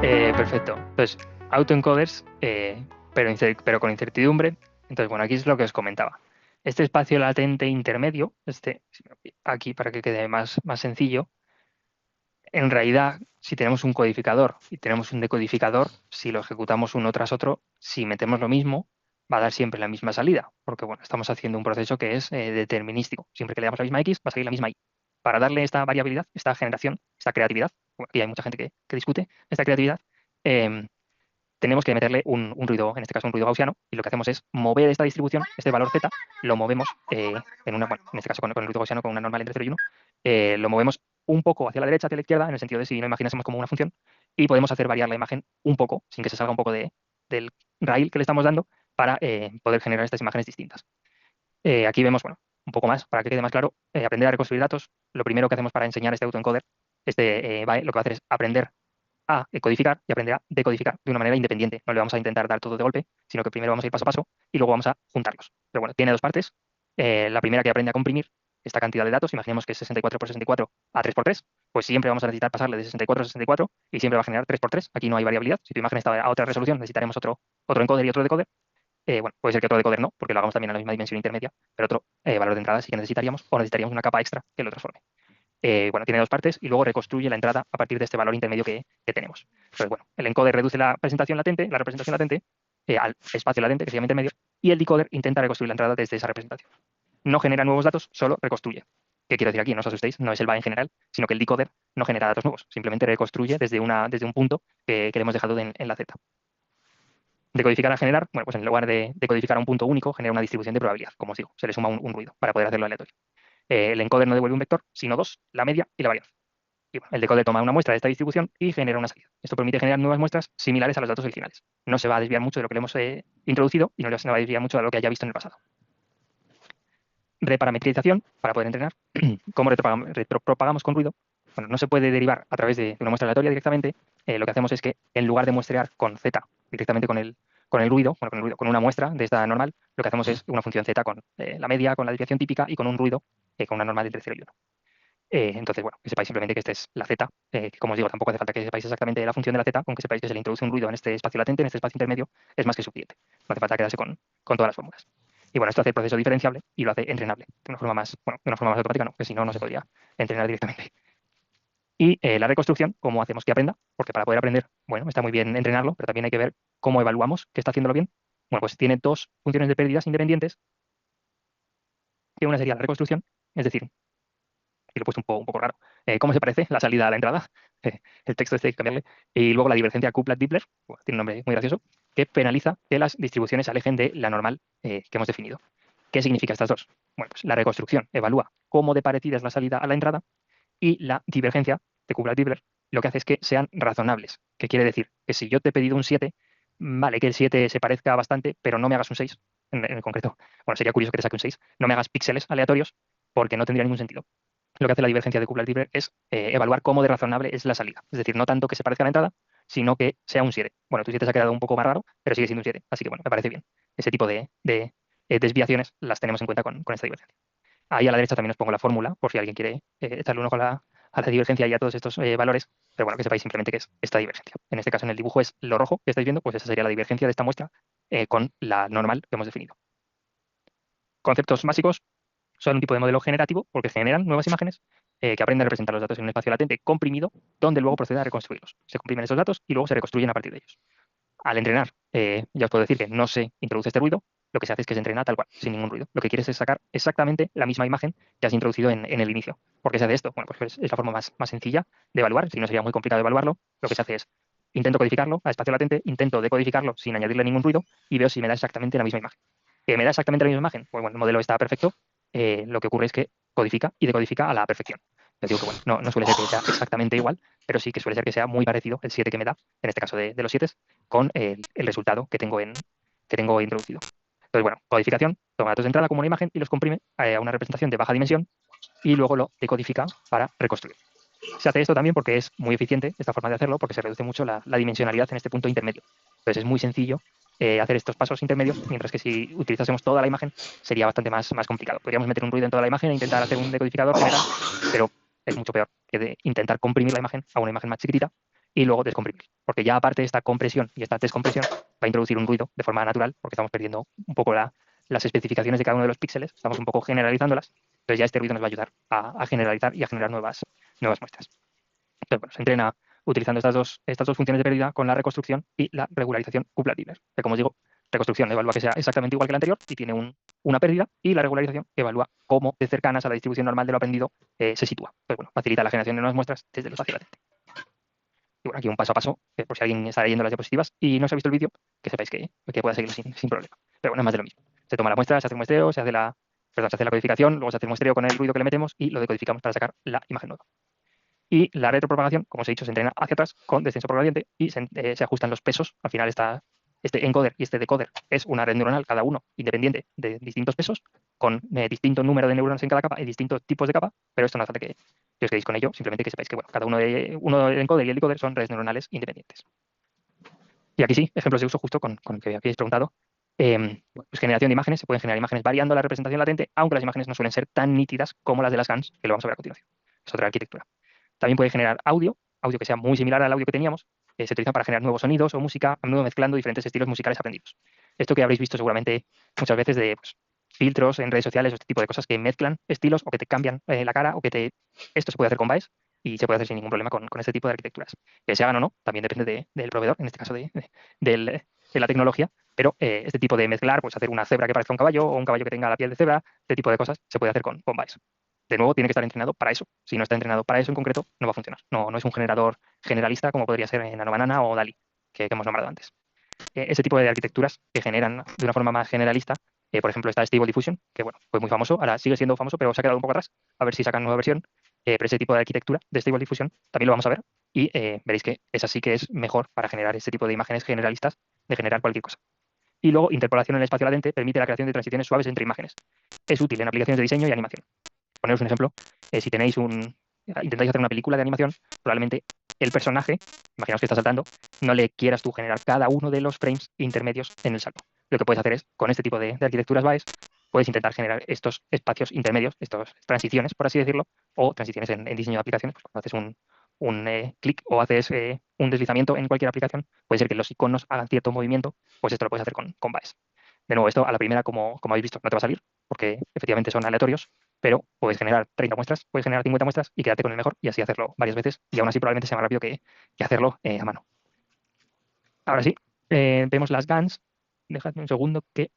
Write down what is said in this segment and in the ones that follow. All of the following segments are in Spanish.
Perfecto. Entonces, autoencoders, pero con incertidumbre. Entonces, bueno, aquí es lo que os comentaba. Este espacio latente intermedio, aquí para que quede más sencillo, en realidad, si tenemos un codificador y tenemos un decodificador, si lo ejecutamos uno tras otro, si metemos lo mismo, va a dar siempre la misma salida, porque bueno, estamos haciendo un proceso que es determinístico. Siempre que le damos la misma X, va a salir la misma Y. Para darle esta variabilidad, esta generación, esta creatividad, bueno, aquí hay mucha gente que discute esta creatividad, em, tenemos que meterle un ruido, en este caso un ruido gaussiano, y lo que hacemos es mover esta distribución, este valor z, lo movemos bueno, en este caso con el ruido gaussiano, con una normal entre 0 y 1, lo movemos un poco hacia la derecha, hacia la izquierda, en el sentido de si no imaginásemos como una función, y podemos hacer variar la imagen un poco, sin que se salga un poco del rail que le estamos dando, para poder generar estas imágenes distintas. Aquí vemos, bueno, un poco más, para que quede más claro, aprender a reconstruir datos. Lo primero que hacemos para enseñar este autoencoder, lo que va a hacer es aprender a codificar y aprender a decodificar de una manera independiente. No le vamos a intentar dar todo de golpe, sino que primero vamos a ir paso a paso y luego vamos a juntarlos. Pero bueno, tiene dos partes. La primera que aprende a comprimir esta cantidad de datos, imaginemos que es 64 por 64 a 3 por 3, pues siempre vamos a necesitar pasarle de 64 a 64 y siempre va a generar 3 por 3. Aquí no hay variabilidad. Si tu imagen está a otra resolución, necesitaremos otro encoder y otro decoder. Bueno, puede ser que otro decoder no, porque lo hagamos también a la misma dimensión intermedia, pero otro valor de entrada sí que necesitaríamos, o necesitaríamos una capa extra que lo transforme. Bueno, tiene dos partes y luego reconstruye la entrada a partir de este valor intermedio que tenemos. Entonces, bueno, el encoder reduce la representación latente, al espacio latente, que se llama intermedio, y el decoder intenta reconstruir la entrada desde esa representación. No genera nuevos datos, solo reconstruye. ¿Qué quiero decir aquí? No os asustéis, no es el va en general, sino que el decoder no genera datos nuevos, simplemente reconstruye desde un punto que le hemos dejado en la Z. Decodificar a generar, bueno, pues en lugar de decodificar a un punto único, genera una distribución de probabilidad, como os digo, se le suma un ruido para poder hacerlo aleatorio. El encoder no devuelve un vector, sino dos, la media y la varianza. Y bueno, el decoder toma una muestra de esta distribución y genera una salida. Esto permite generar nuevas muestras similares a los datos originales. No se va a desviar mucho de lo que le hemos introducido y no se va a desviar mucho de lo que haya visto en el pasado. Reparametrización, para poder entrenar. ¿Cómo retropropagamos con ruido? Bueno, no se puede derivar a través de una muestra aleatoria directamente. Lo que hacemos es que en lugar de muestrear con z directamente con el ruido, con una muestra de esta normal, lo que hacemos es una función z con la media, con la desviación típica y con un ruido, con una normal entre 0 y 1. Entonces, bueno, que sepáis simplemente que esta es la Z, que como os digo, tampoco hace falta que sepáis exactamente la función de la Z, con que sepáis que se le introduce un ruido en este espacio latente, en este espacio intermedio, es más que suficiente. No hace falta quedarse con todas las fórmulas. Y bueno, esto hace el proceso diferenciable y lo hace entrenable, de una forma más automática, no, que si no, no se podría entrenar directamente. Y la reconstrucción, ¿cómo hacemos que aprenda? Porque para poder aprender, bueno, está muy bien entrenarlo, pero también hay que ver cómo evaluamos que está haciéndolo bien. Bueno, pues tiene dos funciones de pérdidas independientes, que una sería la reconstrucción, es decir, y lo he puesto un poco raro. ¿Cómo se parece la salida a la entrada? El texto este hay que cambiarle. Y luego la divergencia Kuplat-Dippler, bueno, tiene un nombre muy gracioso, que penaliza que las distribuciones se alejen de la normal que hemos definido. ¿Qué significa estas dos? Bueno, pues la reconstrucción evalúa cómo de parecida es la salida a la entrada y la divergencia de Kuplat-Dippler lo que hace es que sean razonables. ¿Qué quiere decir? Que si yo te he pedido un 7, vale que el 7 se parezca bastante, pero no me hagas un 6 en concreto. Bueno, sería curioso que te saque un 6. No me hagas píxeles aleatorios porque no tendría ningún sentido. Lo que hace la divergencia de Kuplat-Dippler es evaluar cómo de razonable es la salida. Es decir, no tanto que se parezca a la entrada, sino que sea un 7. Bueno, tu 7 se ha quedado un poco más raro, pero sigue siendo un 7. Así que bueno, me parece bien. Ese tipo de desviaciones las tenemos en cuenta con esta divergencia. Ahí a la derecha también os pongo la fórmula, por si alguien quiere echarle un ojo a la divergencia y a todos estos valores. Pero bueno, que sepáis simplemente que es esta divergencia. En este caso, en el dibujo es lo rojo que estáis viendo, pues esa sería la divergencia de esta muestra con la normal que hemos definido. Conceptos básicos: son un tipo de modelo generativo porque generan nuevas imágenes que aprenden a representar los datos en un espacio latente comprimido, donde luego procede a reconstruirlos. Se comprimen esos datos y luego se reconstruyen a partir de ellos. Al entrenar, ya os puedo decir que no se introduce este ruido, lo que se hace es que se entrena tal cual, sin ningún ruido. Lo que quieres es sacar exactamente la misma imagen que has introducido en el inicio. ¿Por qué se hace esto? Bueno, pues es la forma más sencilla de evaluar, si no sería muy complicado evaluarlo. Lo que se hace es, intento codificarlo a espacio latente, intento decodificarlo sin añadirle ningún ruido y veo si me da exactamente la misma imagen. ¿Que me da exactamente la misma imagen? Pues bueno, el modelo está perfecto. Lo que ocurre es que codifica y decodifica a la perfección. Les digo que bueno, no suele ser que sea exactamente igual, pero sí que suele ser que sea muy parecido el 7 que me da, en este caso de los 7, con el resultado que tengo introducido. Entonces, bueno, codificación, toma datos de entrada como una imagen y los comprime a una representación de baja dimensión y luego lo decodifica para reconstruir. Se hace esto también porque es muy eficiente esta forma de hacerlo, porque se reduce mucho la dimensionalidad en este punto intermedio. Entonces es muy sencillo hacer estos pasos intermedios, mientras que si utilizásemos toda la imagen sería bastante más complicado. Podríamos meter un ruido en toda la imagen e intentar hacer un decodificador general, pero es mucho peor que intentar comprimir la imagen a una imagen más chiquitita y luego descomprimir. Porque ya aparte de esta compresión y esta descompresión, va a introducir un ruido de forma natural, porque estamos perdiendo un poco las especificaciones de cada uno de los píxeles, estamos un poco generalizándolas, entonces ya este ruido nos va a ayudar a generalizar y a generar nuevas muestras. Entonces, bueno, se entrena utilizando estas dos funciones de pérdida con la reconstrucción y la regularización cuplatibles. Que como os digo, reconstrucción evalúa que sea exactamente igual que la anterior y tiene una pérdida, y la regularización evalúa cómo de cercanas a la distribución normal de lo aprendido se sitúa. Entonces, bueno, facilita la generación de nuevas muestras desde el espacio latente. Y bueno, aquí un paso a paso, por si alguien está leyendo las diapositivas y no se ha visto el vídeo, que sepáis que pueda seguirlo sin problema. Pero bueno, es más de lo mismo. Se toma la muestra, se hace un muestreo, se hace la codificación, luego se hace el muestreo con el ruido que le metemos y lo decodificamos para sacar la imagen nueva. Y la retropropagación, como os he dicho, se entrena hacia atrás con descenso por gradiente y se ajustan los pesos. Al final este encoder y este decoder es una red neuronal, cada uno independiente de distintos pesos, con distinto número de neuronas en cada capa y distintos tipos de capa, pero esto no hace falta que os quedéis con ello, simplemente que sepáis que bueno, cada uno del encoder y el decoder son redes neuronales independientes. Y aquí sí, ejemplos de uso justo con el que habéis preguntado. Pues generación de imágenes, se pueden generar imágenes variando la representación latente, aunque las imágenes no suelen ser tan nítidas como las de las GANs, que lo vamos a ver a continuación. Es otra arquitectura. También puede generar audio que sea muy similar al audio que teníamos. Se utiliza para generar nuevos sonidos o música, a menudo mezclando diferentes estilos musicales aprendidos. Esto que habréis visto seguramente muchas veces de pues, filtros en redes sociales o este tipo de cosas que mezclan estilos o que te cambian la cara o que te... Esto se puede hacer con Baez y se puede hacer sin ningún problema con este tipo de arquitecturas. Que se hagan o no, también depende del proveedor, en este caso de la tecnología, pero este tipo de mezclar, pues hacer una cebra que parezca un caballo o un caballo que tenga la piel de cebra, este tipo de cosas se puede hacer con Baez. De nuevo, tiene que estar entrenado para eso. Si no está entrenado para eso en concreto, no va a funcionar. No es un generador generalista como podría ser en Nanobanana o DALI, que hemos nombrado antes. Ese tipo de arquitecturas que generan de una forma más generalista, por ejemplo, está Stable Diffusion, que bueno, fue muy famoso, ahora sigue siendo famoso, pero se ha quedado un poco atrás. A ver si sacan nueva versión. Pero ese tipo de arquitectura de Stable Diffusion también lo vamos a ver y veréis que esa sí que es mejor para generar este tipo de imágenes generalistas, de generar cualquier cosa. Y luego, interpolación en el espacio latente permite la creación de transiciones suaves entre imágenes. Es útil en aplicaciones de diseño y animación. Poneros un ejemplo, si intentáis hacer una película de animación, probablemente el personaje, imaginaos que está saltando, no le quieras tú generar cada uno de los frames intermedios en el salto. Lo que puedes hacer es, con este tipo de arquitecturas Baez, puedes intentar generar estos espacios intermedios, estas transiciones, por así decirlo, o transiciones en diseño de aplicaciones. Pues cuando haces un clic o haces un deslizamiento en cualquier aplicación, puede ser que los iconos hagan cierto movimiento, pues esto lo puedes hacer con Baez. De nuevo, esto a la primera, como habéis visto, no te va a salir, porque efectivamente son aleatorios, pero puedes generar 30 muestras, puedes generar 50 muestras y quedarte con el mejor y así hacerlo varias veces y aún así probablemente sea más rápido que hacerlo a mano. Ahora sí, vemos las GANs. Dejadme un segundo que...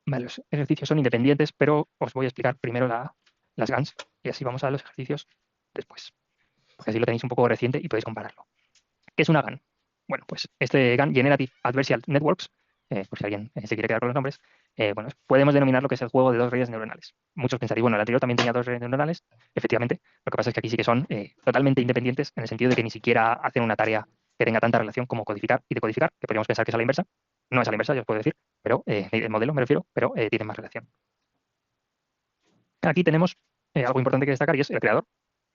Vale, los ejercicios son independientes, pero os voy a explicar primero las GANs y así vamos a los ejercicios después, porque así lo tenéis un poco reciente y podéis compararlo. ¿Qué es una GAN? Bueno, pues este GAN, Generative Adversarial Networks, por si alguien se quiere quedar con los nombres, bueno, podemos denominar lo que es el juego de dos redes neuronales. Muchos pensaréis, bueno, el anterior también tenía dos redes neuronales, efectivamente, lo que pasa es que aquí sí que son totalmente independientes en el sentido de que ni siquiera hacen una tarea que tenga tanta relación como codificar y decodificar, que podríamos pensar que es a la inversa. No es a la inversa, ya os puedo decir, pero el modelo me refiero, pero tiene más relación. Aquí tenemos algo importante que destacar y es el creador.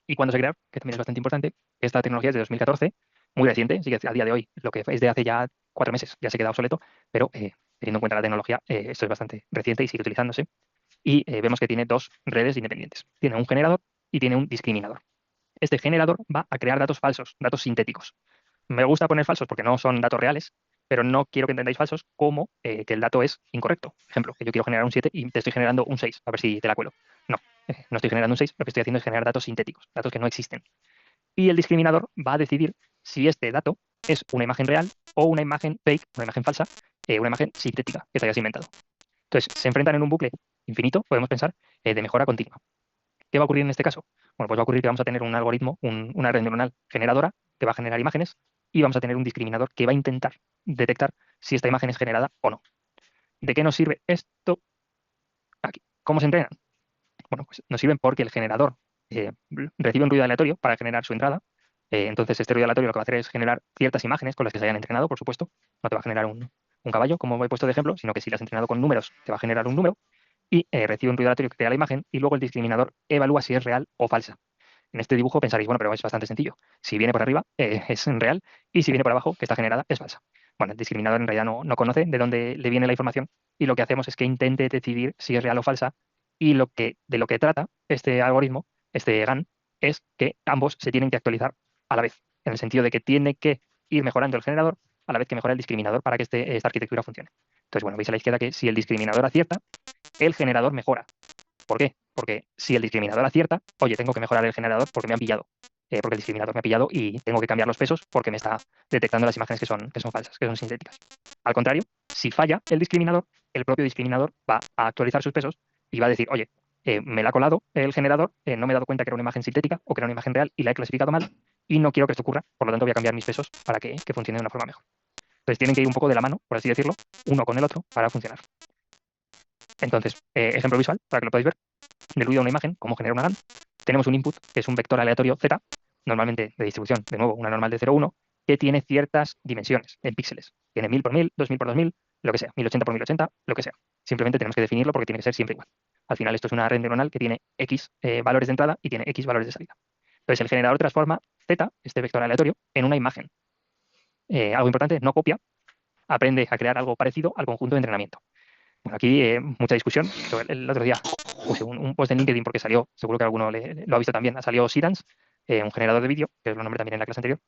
Y cuándo se crearon, que también es bastante importante. Esta tecnología es de 2014, muy reciente, sí que a día de hoy, lo que es de hace ya 4 meses, ya se queda obsoleto, pero teniendo en cuenta la tecnología, esto es bastante reciente y sigue utilizándose. Y vemos que tiene dos redes independientes. Tiene un generador y tiene un discriminador. Este generador va a crear datos falsos, datos sintéticos. Me gusta poner falsos porque no son datos reales, pero no quiero que entendáis falsos como que el dato es incorrecto. Por ejemplo, que yo quiero generar un 7 y te estoy generando un 6, a ver si te la cuelo. No, no estoy generando un 6, lo que estoy haciendo es generar datos sintéticos, datos que no existen. Y el discriminador va a decidir si este dato es una imagen real o una imagen fake, una imagen falsa, una imagen sintética que te hayas inventado. Entonces, se enfrentan en un bucle infinito, podemos pensar, de mejora continua. ¿Qué va a ocurrir en este caso? Bueno, pues va a ocurrir que vamos a tener un algoritmo, una red neuronal generadora que va a generar imágenes y vamos a tener un discriminador que va a intentar detectar si esta imagen es generada o no. ¿De qué nos sirve esto? Aquí. ¿Cómo se entrenan? Bueno, pues nos sirven porque el generador recibe un ruido aleatorio para generar su entrada. Entonces, este ruido aleatorio lo que va a hacer es generar ciertas imágenes con las que se hayan entrenado, por supuesto. No te va a generar un caballo, como he puesto de ejemplo, sino que si lo has entrenado con números, te va a generar un número y recibe un ruido aleatorio que crea la imagen y luego el discriminador evalúa si es real o falsa. En este dibujo pensaréis, bueno, pero es bastante sencillo. Si viene por arriba, es real, y si viene por abajo, que está generada, es falsa. Bueno, el discriminador en realidad no conoce de dónde le viene la información y lo que hacemos es que intente decidir si es real o falsa y de lo que trata este algoritmo, este GAN, es que ambos se tienen que actualizar a la vez. en el sentido de que tiene que ir mejorando el generador a la vez que mejora el discriminador para que esta arquitectura funcione. Entonces, bueno, veis a la izquierda que si el discriminador acierta, el generador mejora. ¿Por qué? Porque si el discriminador acierta, oye, tengo que mejorar el generador porque me han pillado. Porque el discriminador me ha pillado y tengo que cambiar los pesos porque me está detectando las imágenes que son falsas, que son sintéticas. Al contrario, si falla el discriminador, el propio discriminador va a actualizar sus pesos y va a decir, oye, me la ha colado el generador, no me he dado cuenta que era una imagen sintética o que era una imagen real y la he clasificado mal y no quiero que esto ocurra, por lo tanto voy a cambiar mis pesos para que funcione de una forma mejor. Entonces tienen que ir un poco de la mano, por así decirlo, uno con el otro para funcionar. Entonces, ejemplo visual, para que lo podáis ver, del ruido de una imagen, cómo generar una GAN. Tenemos un input, que es un vector aleatorio Z, normalmente de distribución, de nuevo, una normal de 0, 1, que tiene ciertas dimensiones en píxeles. Tiene 1000 por 1000, 2000 por 2000, lo que sea, 1080 por 1080, lo que sea. Simplemente tenemos que definirlo porque tiene que ser siempre igual. Al final esto es una red neuronal que tiene X valores de entrada y tiene X valores de salida. Entonces el generador transforma Z, este vector aleatorio, en una imagen. Algo importante, no copia, aprende a crear algo parecido al conjunto de entrenamiento. Bueno, aquí mucha discusión. El otro día puse un post en LinkedIn porque salió, seguro que alguno lo ha visto también, ha salido Sirans, un generador de vídeo, que os lo nombré también en la clase anterior.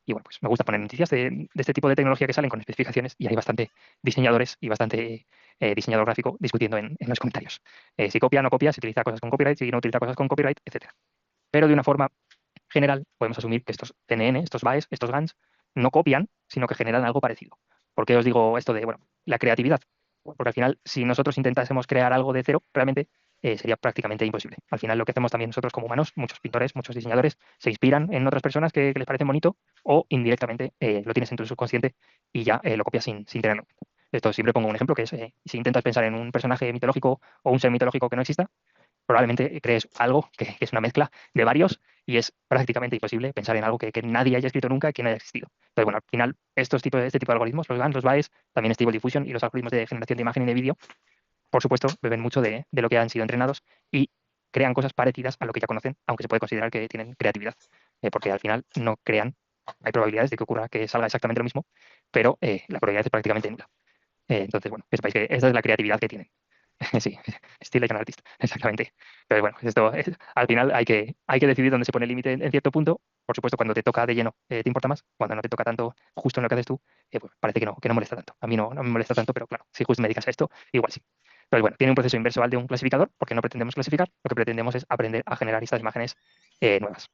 Y bueno, pues me gusta poner noticias de este tipo de tecnología que salen con especificaciones y hay bastante diseñadores y bastante diseñador gráfico discutiendo en los comentarios. Si copia, no copia, si utiliza cosas con copyright, si no utiliza cosas con copyright, etcétera. Pero de una forma general podemos asumir que estos CNN, estos BAEs, estos GANs, no copian, sino que generan algo parecido. ¿Por qué os digo esto de, bueno, la creatividad? Porque al final, si nosotros intentásemos crear algo de cero, realmente sería prácticamente imposible. Al final, lo que hacemos también nosotros como humanos, muchos pintores, muchos diseñadores, se inspiran en otras personas que les parece bonito o indirectamente lo tienes en tu subconsciente y ya lo copias sin tenerlo. Esto siempre pongo un ejemplo que es, si intentas pensar en un personaje mitológico o un ser mitológico que no exista, probablemente crees algo que es una mezcla de varios y es prácticamente imposible pensar en algo que nadie haya escrito nunca y que no haya existido. Entonces, bueno, al final, este tipo de algoritmos, los GAN, los BAEs, también Stable Diffusion y los algoritmos de generación de imagen y de vídeo, por supuesto, beben mucho de lo que han sido entrenados y crean cosas parecidas a lo que ya conocen, aunque se puede considerar que tienen creatividad, porque al final no crean, hay probabilidades de que ocurra que salga exactamente lo mismo, pero la probabilidad es prácticamente nula. Entonces, bueno, que sepáis que esa es la creatividad que tienen. Sí, estilo like an artist, exactamente. Pero bueno, al final hay que decidir dónde se pone el límite en cierto punto. Por supuesto, cuando te toca de lleno, te importa más. Cuando no te toca tanto justo en lo que haces tú, pues parece que no molesta tanto. A mí no me molesta tanto, pero claro, si justo me dedicas a esto, igual sí. Entonces, bueno, tiene un proceso inverso al de un clasificador, porque no pretendemos clasificar, lo que pretendemos es aprender a generar estas imágenes nuevas.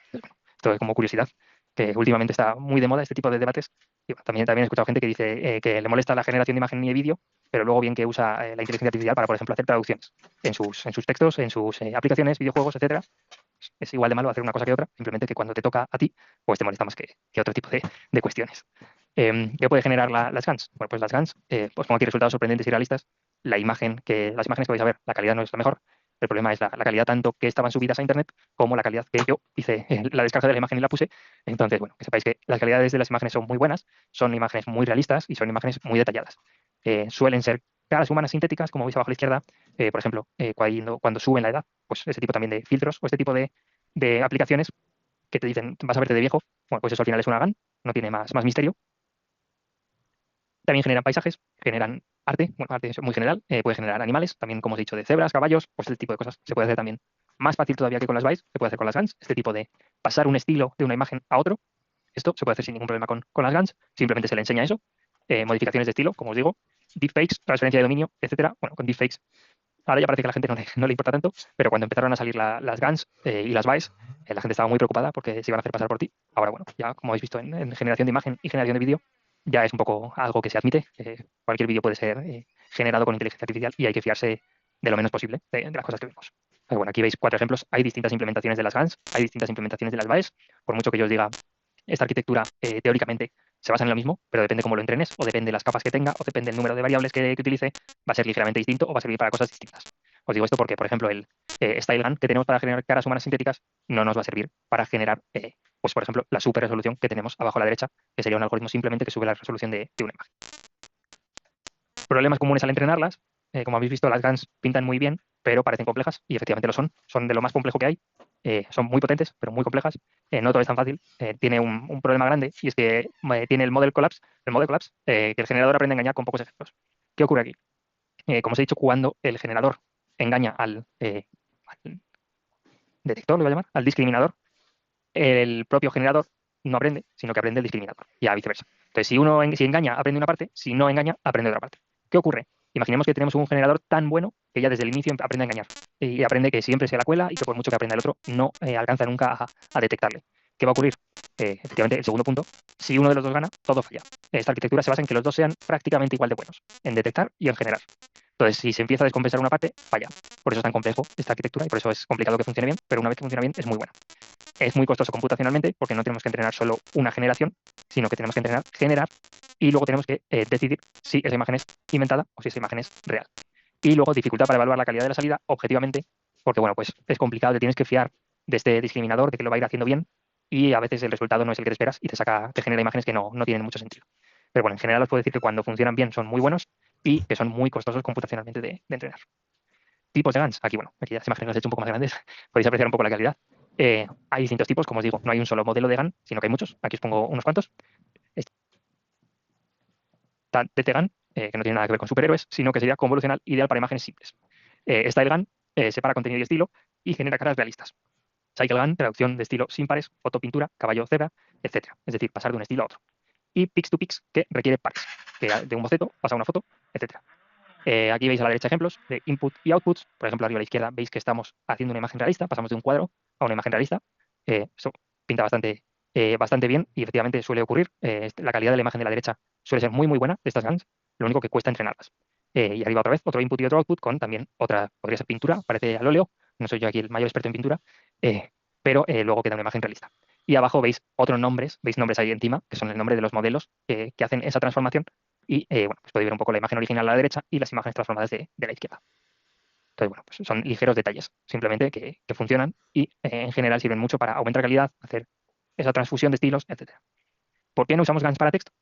Entonces, bueno, esto es como curiosidad, que últimamente está muy de moda este tipo de debates. Y bueno, también he escuchado gente que dice que le molesta la generación de imagen y de vídeo, pero luego bien que usa la inteligencia artificial para, por ejemplo, hacer traducciones en sus textos, en sus aplicaciones, videojuegos, etcétera. Es igual de malo hacer una cosa que otra, simplemente que cuando te toca a ti, pues te molesta más que otro tipo de cuestiones. ¿Qué puede generar las GANs? Bueno, pues las GANs, pues como aquí resultados sorprendentes y realistas, las imágenes que vais a ver, la calidad no es la mejor. El problema es la calidad tanto que estaban subidas a internet como la calidad que yo hice la descarga de la imagen y la puse. Entonces, bueno, que sepáis que las calidades de las imágenes son muy buenas, son imágenes muy realistas y son imágenes muy detalladas. Suelen ser caras humanas sintéticas, como veis abajo a la izquierda, por ejemplo, cuando suben la edad, pues ese tipo también de filtros o este tipo de aplicaciones que te dicen, vas a verte de viejo, bueno, pues eso al final es una GAN, no tiene más misterio. También generan paisajes, generan arte, bueno, arte es muy general, puede generar animales, también como os he dicho, de cebras, caballos, pues este tipo de cosas se puede hacer también más fácil todavía que con las BAEs, se puede hacer con las GANs, este tipo de pasar un estilo de una imagen a otro, esto se puede hacer sin ningún problema con las GANs, simplemente se le enseña eso, modificaciones de estilo, como os digo, deepfakes, transferencia de dominio, etcétera. Bueno, con deepfakes ahora ya parece que a la gente no le importa tanto, pero cuando empezaron a salir las GANs y las BAEs, la gente estaba muy preocupada porque se iban a hacer pasar por ti. Ahora, bueno, ya como habéis visto en generación de imagen y generación de vídeo, ya es un poco algo que se admite, que cualquier vídeo puede ser generado con inteligencia artificial y hay que fiarse de lo menos posible de las cosas que vemos. Pero bueno, aquí veis 4 ejemplos. Hay distintas implementaciones de las GANs, hay distintas implementaciones de las BAEs. Por mucho que yo os diga, esta arquitectura teóricamente se basa en lo mismo, pero depende cómo lo entrenes, o depende de las capas que tenga, o depende del número de variables que utilice, va a ser ligeramente distinto o va a servir para cosas distintas. Os digo esto porque, por ejemplo, el StyleGAN que tenemos para generar caras humanas sintéticas no nos va a servir para generar, pues, por ejemplo, la super resolución que tenemos abajo a la derecha, que sería un algoritmo simplemente que sube la resolución de una imagen. Problemas comunes al entrenarlas, como habéis visto, las GANs pintan muy bien, pero parecen complejas, y efectivamente lo son de lo más complejo que hay, son muy potentes, pero muy complejas, no todo es tan fácil, tiene un problema grande, y es que tiene el model collapse, que el generador aprende a engañar con pocos ejemplos. ¿Qué ocurre aquí? Como os he dicho, cuando el generador engaña al detector, lo voy a llamar, al discriminador, el propio generador no aprende, sino que aprende el discriminador, y a viceversa. Entonces, si engaña, aprende una parte, si no engaña, aprende otra parte. ¿Qué ocurre? Imaginemos que tenemos un generador tan bueno que ya desde el inicio aprende a engañar y aprende que siempre se la cuela y que por mucho que aprenda el otro, no alcanza nunca a detectarle. ¿Qué va a ocurrir? Efectivamente, el segundo punto, si uno de los dos gana, todo falla. Esta arquitectura se basa en que los dos sean prácticamente igual de buenos, en detectar y en generar. Entonces, si se empieza a descompensar una parte, falla. Por eso es tan complejo esta arquitectura y por eso es complicado que funcione bien, pero una vez que funciona bien es muy buena. Es muy costoso computacionalmente porque no tenemos que entrenar solo una generación, sino que tenemos que entrenar, generar y luego tenemos que decidir si esa imagen es inventada o si esa imagen es real. Y luego dificultad para evaluar la calidad de la salida objetivamente, porque bueno, pues es complicado, te tienes que fiar de este discriminador, de que lo va a ir haciendo bien y a veces el resultado no es el que te esperas y te genera imágenes que no tienen mucho sentido. Pero bueno, en general os puedo decir que cuando funcionan bien son muy buenos y que son muy costosos computacionalmente de entrenar. Tipos de GANs. Aquí las imágenes las he hecho un poco más grandes. Podéis apreciar un poco la calidad. Hay distintos tipos, como os digo, no hay un solo modelo de GAN, sino que hay muchos. Aquí os pongo unos cuantos. Está DT-GAN, que no tiene nada que ver con superhéroes, sino que sería convolucional ideal para imágenes simples. StyleGAN separa contenido y estilo y genera caras realistas. CycleGAN, traducción de estilo sin pares, foto, pintura, caballo, cebra, etc. Es decir, pasar de un estilo a otro. Y Pix-to-Pix, que requiere pares, que de un boceto pasa a una foto, etc. Aquí veis a la derecha ejemplos de input y outputs. Por ejemplo, arriba a la izquierda veis que estamos haciendo una imagen realista, pasamos de un cuadro a una imagen realista. Eso pinta bastante bien y efectivamente suele ocurrir. La calidad de la imagen de la derecha suele ser muy buena de estas GANs, lo único que cuesta entrenarlas. Y arriba otra vez, otro input y otro output con también otra, podría ser pintura, parece al óleo, no soy yo aquí el mayor experto en pintura, pero luego queda una imagen realista. Y abajo veis nombres ahí encima, que son el nombre de los modelos que hacen esa transformación y pues podéis ver un poco la imagen original a la derecha y las imágenes transformadas de la izquierda. Entonces, bueno, pues son ligeros detalles, simplemente que funcionan y en general sirven mucho para aumentar calidad, hacer esa transfusión de estilos, etcétera. ¿Por qué no usamos GANs para texto?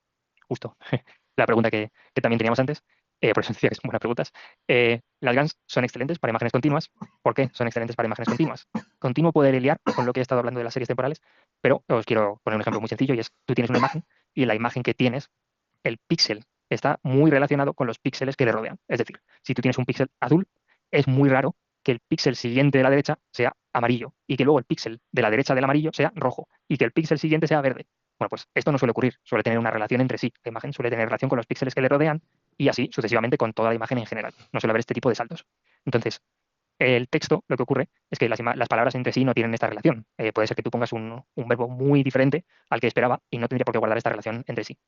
Justo, la pregunta que también teníamos antes, por eso decía que son buenas preguntas. Las GANs son excelentes para imágenes continuas. ¿Por qué son excelentes para imágenes continuas? Continuo puede lidiar con lo que he estado hablando de las series temporales, pero os quiero poner un ejemplo muy sencillo y es, tú tienes una imagen y la imagen que tienes el píxel está muy relacionado con los píxeles que le rodean. Es decir, si tú tienes un píxel azul, es muy raro que el píxel siguiente de la derecha sea amarillo y que luego el píxel de la derecha del amarillo sea rojo y que el píxel siguiente sea verde. Bueno, pues esto no suele ocurrir, suele tener una relación entre sí. La imagen suele tener relación con los píxeles que le rodean y así sucesivamente con toda la imagen en general. No suele haber este tipo de saltos. Entonces, el texto, lo que ocurre es que las palabras entre sí no tienen esta relación. Puede ser que tú pongas un verbo muy diferente al que esperaba y no tendría por qué guardar esta relación entre sí.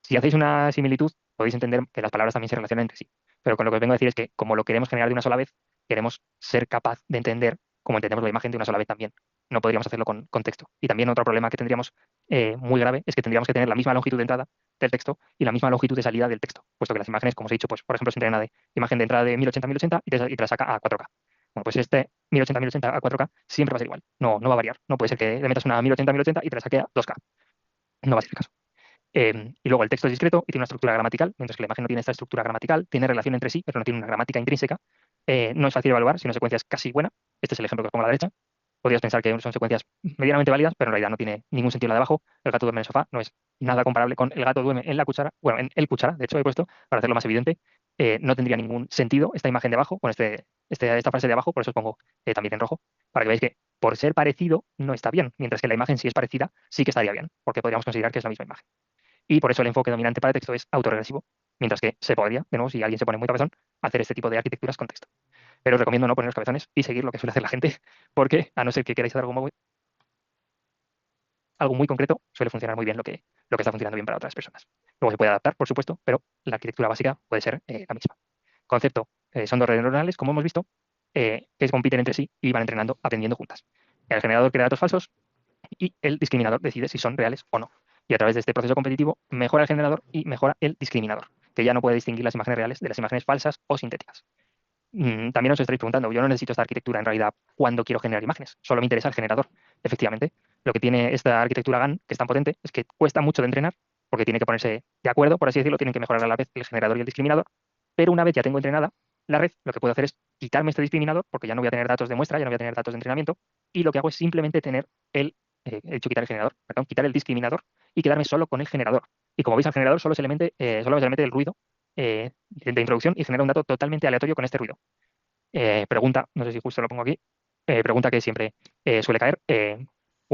Si hacéis una similitud, podéis entender que las palabras también se relacionan entre sí. Pero con lo que os vengo a decir es que, como lo queremos generar de una sola vez, queremos ser capaz de entender cómo entendemos la imagen de una sola vez también. No podríamos hacerlo con texto. Y también otro problema que tendríamos muy grave es que tendríamos que tener la misma longitud de entrada del texto y la misma longitud de salida del texto, puesto que las imágenes, como os he dicho, pues por ejemplo, se entrena de imagen de entrada de 1080 y te la saca a 4K. Bueno, pues este 1080 a 4K siempre va a ser igual. No va a variar. No puede ser que le metas una 1080 y te la saque a 2K. No va a ser el caso. Y luego el texto es discreto y tiene una estructura gramatical, mientras que la imagen no tiene esta estructura gramatical, tiene relación entre sí, pero no tiene una gramática intrínseca. No es fácil evaluar si una secuencia es casi buena. Este es el ejemplo que os pongo a la derecha. Podrías pensar que son secuencias medianamente válidas, pero en realidad no tiene ningún sentido la de abajo. El gato duerme en el sofá no es nada comparable con el gato duerme en la cuchara. Bueno, en el cuchara, de hecho, he puesto para hacerlo más evidente. No tendría ningún sentido esta imagen de abajo, con esta frase de abajo, por eso os pongo también en rojo, para que veáis que por ser parecido no está bien, mientras que la imagen, si es parecida, sí que estaría bien, porque podríamos considerar que es la misma imagen. Y por eso el enfoque dominante para texto es autorregresivo, mientras que se podría, de nuevo, si alguien se pone muy cabezón, hacer este tipo de arquitecturas con texto. Pero os recomiendo no poneros cabezones y seguir lo que suele hacer la gente, porque a no ser que queráis hacer algo muy concreto, suele funcionar muy bien lo que está funcionando bien para otras personas. Luego se puede adaptar, por supuesto, pero la arquitectura básica puede ser la misma. Concepto, son dos redes neuronales, como hemos visto, que compiten entre sí y van entrenando, aprendiendo juntas. El generador crea datos falsos y el discriminador decide si son reales o no. Y a través de este proceso competitivo mejora el generador y mejora el discriminador, que ya no puede distinguir las imágenes reales de las imágenes falsas o sintéticas. También os estaréis preguntando, yo no necesito esta arquitectura en realidad cuando quiero generar imágenes, solo me interesa el generador. Efectivamente, lo que tiene esta arquitectura GAN, que es tan potente, es que cuesta mucho de entrenar, porque tiene que ponerse de acuerdo, por así decirlo, tienen que mejorar a la vez el generador y el discriminador, pero una vez ya tengo entrenada la red, lo que puedo hacer es quitarme este discriminador, porque ya no voy a tener datos de muestra, ya no voy a tener datos de entrenamiento, y lo que hago es simplemente tener he dicho quitar el generador, perdón, quitar el discriminador y quedarme solo con el generador. Y como veis, al generador solo se le mete el ruido de introducción y genera un dato totalmente aleatorio con este ruido. Pregunta, no sé si justo lo pongo aquí, pregunta que siempre suele caer.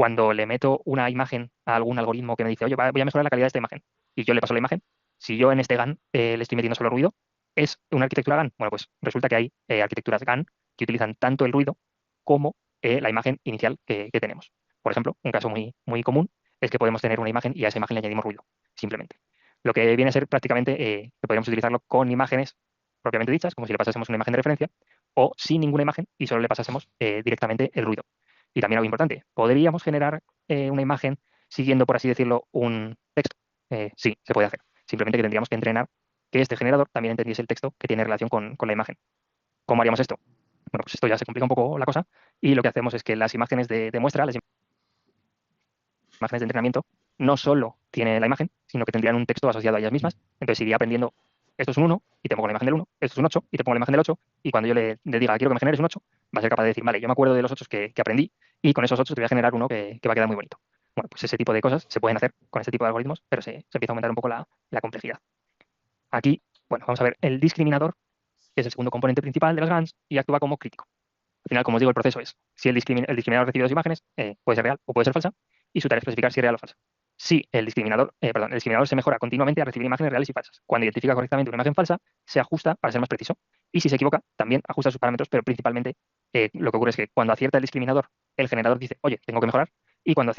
cuando le meto una imagen a algún algoritmo que me dice, oye, voy a mejorar la calidad de esta imagen, y yo le paso la imagen, si yo en este GAN le estoy metiendo solo ruido, ¿es una arquitectura GAN? Bueno, pues resulta que hay arquitecturas GAN que utilizan tanto el ruido como la imagen inicial que tenemos. Por ejemplo, un caso muy, muy común es que podemos tener una imagen y a esa imagen le añadimos ruido, simplemente. Lo que viene a ser prácticamente que podríamos utilizarlo con imágenes propiamente dichas, como si le pasásemos una imagen de referencia, o sin ninguna imagen y solo le pasásemos directamente el ruido. Y también algo importante, ¿podríamos generar una imagen siguiendo, por así decirlo, un texto? Sí, se puede hacer. Simplemente que tendríamos que entrenar que este generador también entendiese el texto que tiene relación con la imagen. ¿Cómo haríamos esto? Bueno, pues esto ya se complica un poco la cosa y lo que hacemos es que las imágenes de muestra, las imágenes de entrenamiento, no solo tiene la imagen, sino que tendrían un texto asociado a ellas mismas. Entonces iría aprendiendo, esto es un 1 y te pongo la imagen del 1, esto es un 8 y te pongo la imagen del 8 y cuando yo le diga, quiero que me generes un 8, va a ser capaz de decir, vale, yo me acuerdo de los 8 que aprendí y con esos 8 te voy a generar uno que va a quedar muy bonito. Bueno, pues ese tipo de cosas se pueden hacer con este tipo de algoritmos, pero se empieza a aumentar un poco la complejidad. Aquí, bueno, vamos a ver el discriminador, que es el segundo componente principal de las GANs y actúa como crítico. Al final, como os digo, el proceso es, si el discriminador recibe dos imágenes, puede ser real o puede ser falsa, y su tarea es especificar si es real o falsa. Si el discriminador se mejora continuamente a recibir imágenes reales y falsas. Cuando identifica correctamente una imagen falsa, se ajusta para ser más preciso. Y si se equivoca, también ajusta sus parámetros, pero principalmente lo que ocurre es que cuando acierta el discriminador, el generador dice, oye, tengo que mejorar, y cuando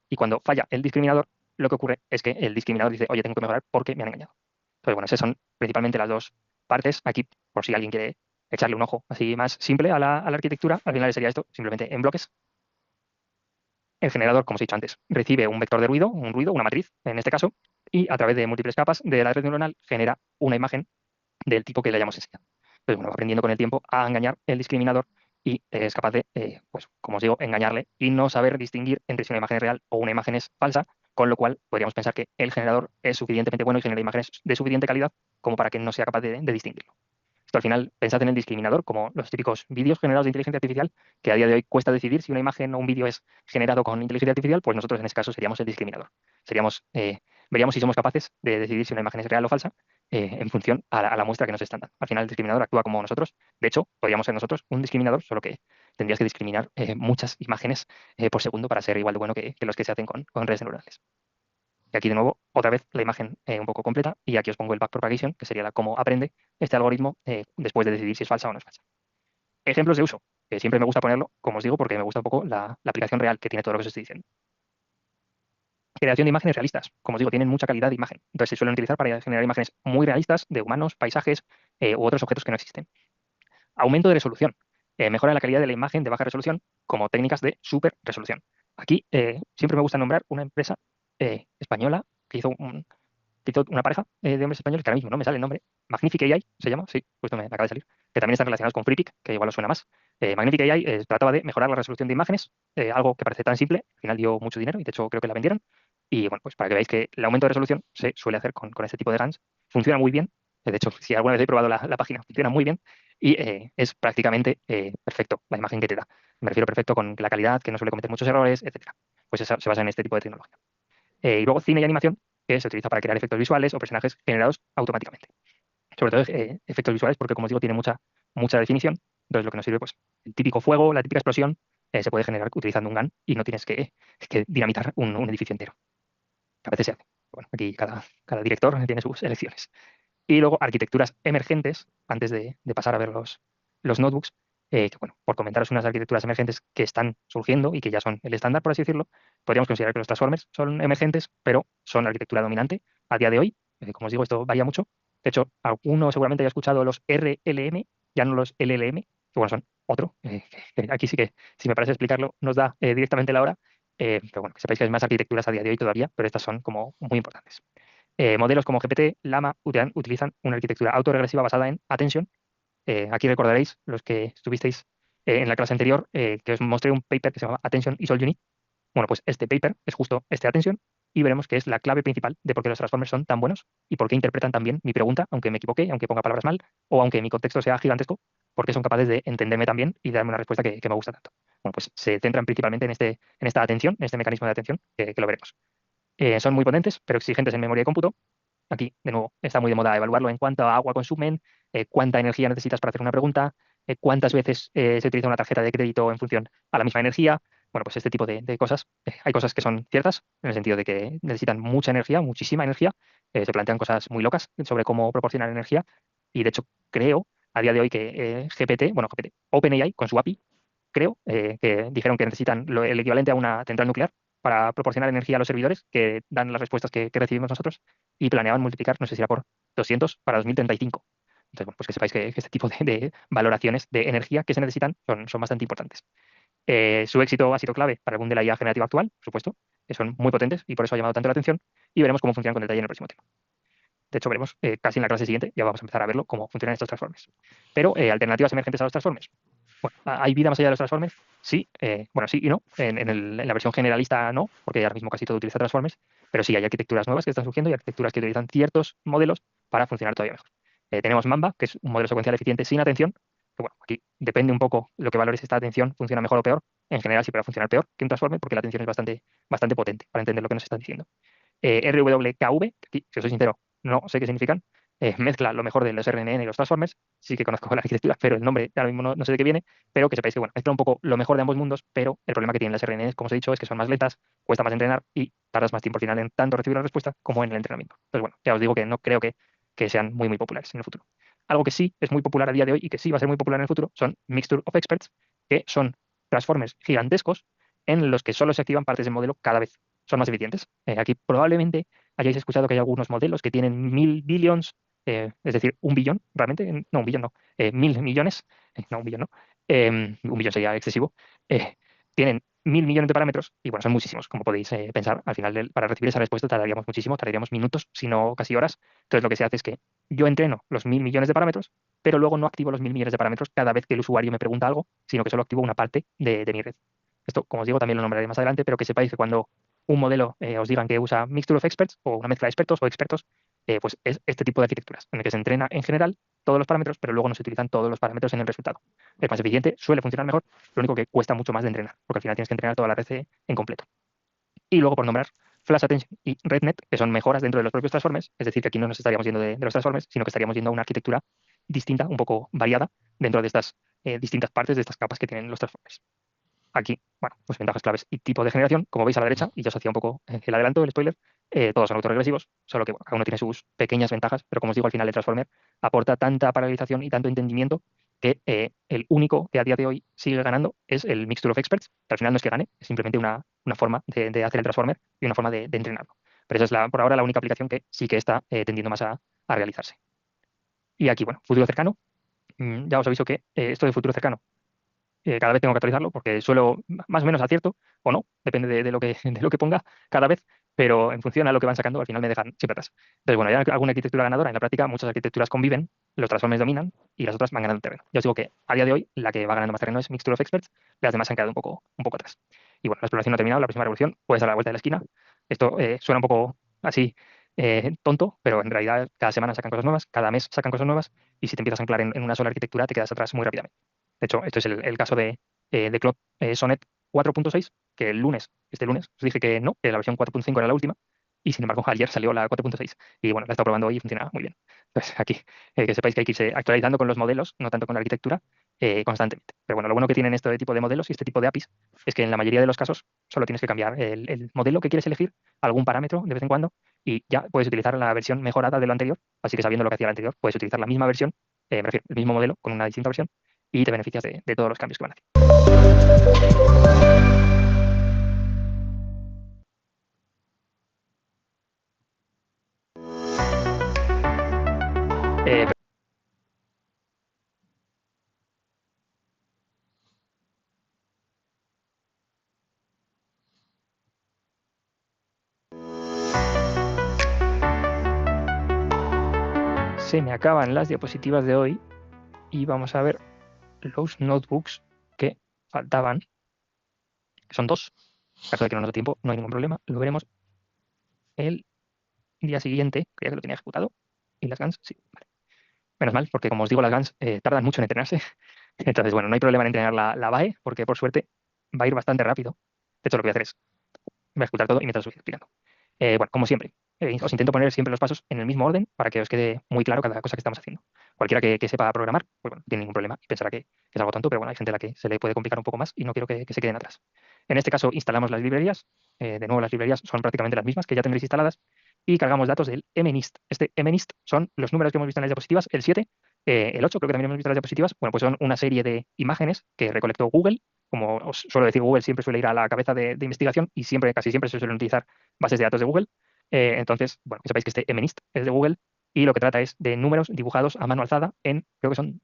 y cuando falla el discriminador, lo que ocurre es que el discriminador dice, oye, tengo que mejorar porque me han engañado. Entonces, bueno, esas son principalmente las dos partes. Aquí, por si alguien quiere echarle un ojo así más simple a la arquitectura, al final sería esto, simplemente en bloques. El generador, como os he dicho antes, recibe un vector de ruido, una matriz en este caso, y a través de múltiples capas de la red neuronal genera una imagen del tipo que le hayamos enseñado. Entonces, bueno, va aprendiendo con el tiempo a engañar el discriminador y es capaz de, pues, como os digo, engañarle y no saber distinguir entre si una imagen es real o una imagen es falsa, con lo cual podríamos pensar que el generador es suficientemente bueno y genera imágenes de suficiente calidad como para que no sea capaz de distinguirlo. Esto al final, pensad en el discriminador, como los típicos vídeos generados de inteligencia artificial, que a día de hoy cuesta decidir si una imagen o un vídeo es generado con inteligencia artificial, pues nosotros en este caso seríamos el discriminador. Seríamos, veríamos si somos capaces de decidir si una imagen es real o falsa en función a la muestra que nos están dando. Al final el discriminador actúa como nosotros. De hecho, podríamos ser nosotros un discriminador, solo que tendrías que discriminar muchas imágenes por segundo para ser igual de bueno que los que se hacen con redes neuronales. Y aquí de nuevo, otra vez la imagen un poco completa y aquí os pongo el backpropagation, que sería cómo aprende este algoritmo después de decidir si es falsa o no es falsa. Ejemplos de uso, que siempre me gusta ponerlo, como os digo, porque me gusta un poco la aplicación real que tiene todo lo que os estoy diciendo. Creación de imágenes realistas, como os digo, tienen mucha calidad de imagen. Entonces se suelen utilizar para generar imágenes muy realistas de humanos, paisajes u otros objetos que no existen. Aumento de resolución. Mejora la calidad de la imagen de baja resolución como técnicas de super resolución. Aquí siempre me gusta nombrar una empresa española que hizo una pareja de hombres españoles, que ahora mismo no me sale el nombre, Magnific AI se llama, sí, justo me acaba de salir, que también están relacionados con FreePic, que igual os suena más. Magnific AI trataba de mejorar la resolución de imágenes, algo que parece tan simple, al final dio mucho dinero y de hecho creo que la vendieron. Y bueno, pues para que veáis que el aumento de resolución se suele hacer con este tipo de GANs, funciona muy bien. De hecho, si alguna vez he probado la página, funciona muy bien y es prácticamente perfecto la imagen que te da. Me refiero perfecto con la calidad, que no suele cometer muchos errores, etcétera. Pues esa se basa en este tipo de tecnología. Y luego cine y animación, que se utiliza para crear efectos visuales o personajes generados automáticamente. Sobre todo efectos visuales porque, como os digo, tiene mucha definición. Entonces, lo que nos sirve, pues, el típico fuego, la típica explosión, se puede generar utilizando un GAN y no tienes que dinamitar un edificio entero. Que a veces se hace. Bueno, aquí cada director tiene sus elecciones. Y luego arquitecturas emergentes, antes de pasar a ver los notebooks, que bueno, por comentaros unas arquitecturas emergentes que están surgiendo y que ya son el estándar, por así decirlo, podríamos considerar que los transformers son emergentes, pero son la arquitectura dominante a día de hoy. Como os digo, esto varía mucho. De hecho, alguno seguramente haya escuchado los RLM, ya no los LLM, que bueno, son otro. Que aquí sí que, si me parece explicarlo, nos da directamente la hora. Pero bueno, que sepáis que hay más arquitecturas a día de hoy todavía, pero estas son como muy importantes. Modelos como GPT, Llama utilizan una arquitectura autorregresiva basada en attention. Aquí recordaréis, los que estuvisteis en la clase anterior, que os mostré un paper que se llama Attention is all you need. Bueno, pues este paper es justo este attention y veremos que es la clave principal de por qué los transformers son tan buenos y por qué interpretan tan bien mi pregunta, aunque me equivoque, aunque ponga palabras mal o aunque mi contexto sea gigantesco, porque son capaces de entenderme tan bien y darme una respuesta que me gusta tanto. Bueno, pues se centran principalmente en esta atención, en este mecanismo de atención, que lo veremos. Son muy potentes, pero exigentes en memoria de cómputo. Aquí, de nuevo, está muy de moda evaluarlo en cuánta agua consumen, cuánta energía necesitas para hacer una pregunta, cuántas veces se utiliza una tarjeta de crédito en función a la misma energía. Bueno, pues este tipo de cosas, hay cosas que son ciertas, en el sentido de que necesitan mucha energía, muchísima energía, se plantean cosas muy locas sobre cómo proporcionar energía, y de hecho creo a día de hoy que GPT, OpenAI, con su API, creo que dijeron que necesitan el equivalente a una central nuclear para proporcionar energía a los servidores que dan las respuestas que recibimos nosotros, y planeaban multiplicar, no sé si era por 200 para 2035. Entonces, bueno, pues que sepáis que este tipo de valoraciones de energía que se necesitan son bastante importantes. Su éxito ha sido clave para el boom de la IA generativa actual, por supuesto, que son muy potentes y por eso ha llamado tanto la atención, y veremos cómo funcionan con detalle en el próximo tema. De hecho, veremos casi en la clase siguiente, ya vamos a empezar a verlo cómo funcionan estos transformers. Pero alternativas emergentes a los transformers. Bueno, ¿hay vida más allá de los transformers? Sí, bueno, sí y no. En la versión generalista no, porque ahora mismo casi todo utiliza transformers, pero sí hay arquitecturas nuevas que están surgiendo y arquitecturas que utilizan ciertos modelos para funcionar todavía mejor. Tenemos Mamba, que es un modelo secuencial eficiente sin atención, que bueno, aquí depende un poco lo que valores esta atención, funciona mejor o peor. En general sí, pero va a funcionar peor que un transformer porque la atención es bastante potente para entender lo que nos está diciendo. RWKV, que aquí, si os soy sincero, no sé qué significan, mezcla lo mejor de los RNN y los Transformers, sí que conozco la arquitectura, pero el nombre ahora mismo no sé de qué viene, pero que sepáis que bueno, mezcla un poco lo mejor de ambos mundos, pero el problema que tienen las RNNs, como os he dicho, es que son más lentas, cuesta más entrenar y tardas más tiempo al final en tanto recibir la respuesta como en el entrenamiento. Entonces, bueno, ya os digo que no creo que sean muy populares en el futuro. Algo que sí es muy popular a día de hoy y que sí va a ser muy popular en el futuro son Mixture of Experts, que son Transformers gigantescos en los que solo se activan partes del modelo cada vez. Son más eficientes. Aquí probablemente hayáis escuchado que hay algunos modelos que tienen 1000 billions, es decir, un billón, realmente, no, un billón no, 1000 millones, no, un billón no, un billón sería excesivo, tienen 1000 millones de parámetros y bueno, son muchísimos, como podéis pensar, al final para recibir esa respuesta tardaríamos muchísimo, tardaríamos minutos, si no casi horas. Entonces lo que se hace es que yo entreno los 1000 millones de parámetros, pero luego no activo los 1000 millones de parámetros cada vez que el usuario me pregunta algo, sino que solo activo una parte de mi red. Esto, como os digo, también lo nombraré más adelante, pero que sepáis que cuando un modelo os digan que usa Mixture of Experts o una mezcla de expertos o expertos, pues es este tipo de arquitecturas, en el que se entrena en general todos los parámetros, pero luego no se utilizan todos los parámetros en el resultado. Es más eficiente, suele funcionar mejor, lo único que cuesta mucho más de entrenar, porque al final tienes que entrenar toda la red en completo. Y luego, por nombrar, Flash Attention y RedNet, que son mejoras dentro de los propios transformers, es decir, que aquí no nos estaríamos yendo de los transformers, sino que estaríamos yendo a una arquitectura distinta, un poco variada, dentro de estas distintas partes, de estas capas que tienen los transformers. Aquí, bueno, pues ventajas claves y tipo de generación, como veis a la derecha, y ya os hacía un poco el adelanto, el spoiler, todos son autorregresivos, solo que bueno, cada uno tiene sus pequeñas ventajas, pero como os digo, al final el Transformer aporta tanta paralelización y tanto entendimiento que el único que a día de hoy sigue ganando es el Mixture of Experts, que al final no es que gane, es simplemente una forma de hacer el Transformer y una forma de entrenarlo. Pero esa es por ahora la única aplicación que sí que está tendiendo más a realizarse. Y aquí, bueno, futuro cercano, ya os aviso que esto de futuro cercano cada vez tengo que actualizarlo porque suelo más o menos acierto o no, depende de lo que, de lo que ponga cada vez, pero en función a lo que van sacando, al final me dejan siempre atrás. Entonces, bueno, ya alguna arquitectura ganadora, en la práctica muchas arquitecturas conviven, los transformers dominan y las otras van ganando terreno. Ya os digo que a día de hoy la que va ganando más terreno es Mixture of Experts, las demás se han quedado un poco atrás. Y bueno, la exploración no ha terminado, la próxima revolución puede estar a la vuelta de la esquina. Esto suena un poco así tonto, pero en realidad cada semana sacan cosas nuevas, cada mes sacan cosas nuevas y si te empiezas a anclar en una sola arquitectura te quedas atrás muy rápidamente. De hecho, esto es el caso de Cloud Sonnet 4.6, que este lunes, os dije que no, que la versión 4.5 era la última, y sin embargo ayer salió la 4.6, y bueno, la he estado probando hoy y funciona muy bien. Entonces, aquí, que sepáis que hay que irse actualizando con los modelos, no tanto con la arquitectura, constantemente. Pero bueno, lo bueno que tienen este tipo de modelos y este tipo de APIs es que en la mayoría de los casos solo tienes que cambiar el modelo que quieres elegir, algún parámetro de vez en cuando, y ya puedes utilizar la versión mejorada de lo anterior, así que sabiendo lo que hacía el anterior, puedes utilizar la misma versión, me refiero, el mismo modelo con una distinta versión, y te beneficias de todos los cambios que van a hacer. Eh, Se me acaban las diapositivas de hoy y vamos a ver los notebooks que faltaban, que son dos. En caso de que no nos dé tiempo, no hay ningún problema. Lo veremos el día siguiente, creía que lo tenía ejecutado. Y las GANs, sí, vale. Menos mal, porque como os digo, las GANs tardan mucho en entrenarse. Entonces, bueno, no hay problema en entrenar la BAE, porque por suerte va a ir bastante rápido. De hecho, lo que voy a hacer es, voy a ejecutar todo y mientras os voy explicando. Bueno, como siempre, os intento poner siempre los pasos en el mismo orden para que os quede muy claro cada cosa que estamos haciendo. Cualquiera que sepa programar, pues bueno, no tiene ningún problema y pensará que es algo tonto, pero bueno, hay gente a la que se le puede complicar un poco más y no quiero que se queden atrás. En este caso, instalamos las librerías. De nuevo, las librerías son prácticamente las mismas que ya tendréis instaladas y cargamos datos del mnist. Este mnist son los números que hemos visto en las diapositivas, el 7, el 8, creo que también hemos visto en las diapositivas. Bueno, pues son una serie de imágenes que recolectó Google. Como os suelo decir, Google siempre suele ir a la cabeza de investigación y siempre, casi siempre se suelen utilizar bases de datos de Google. Entonces, bueno, que sepáis que este MNIST es de Google y lo que trata es de números dibujados a mano alzada en, creo que son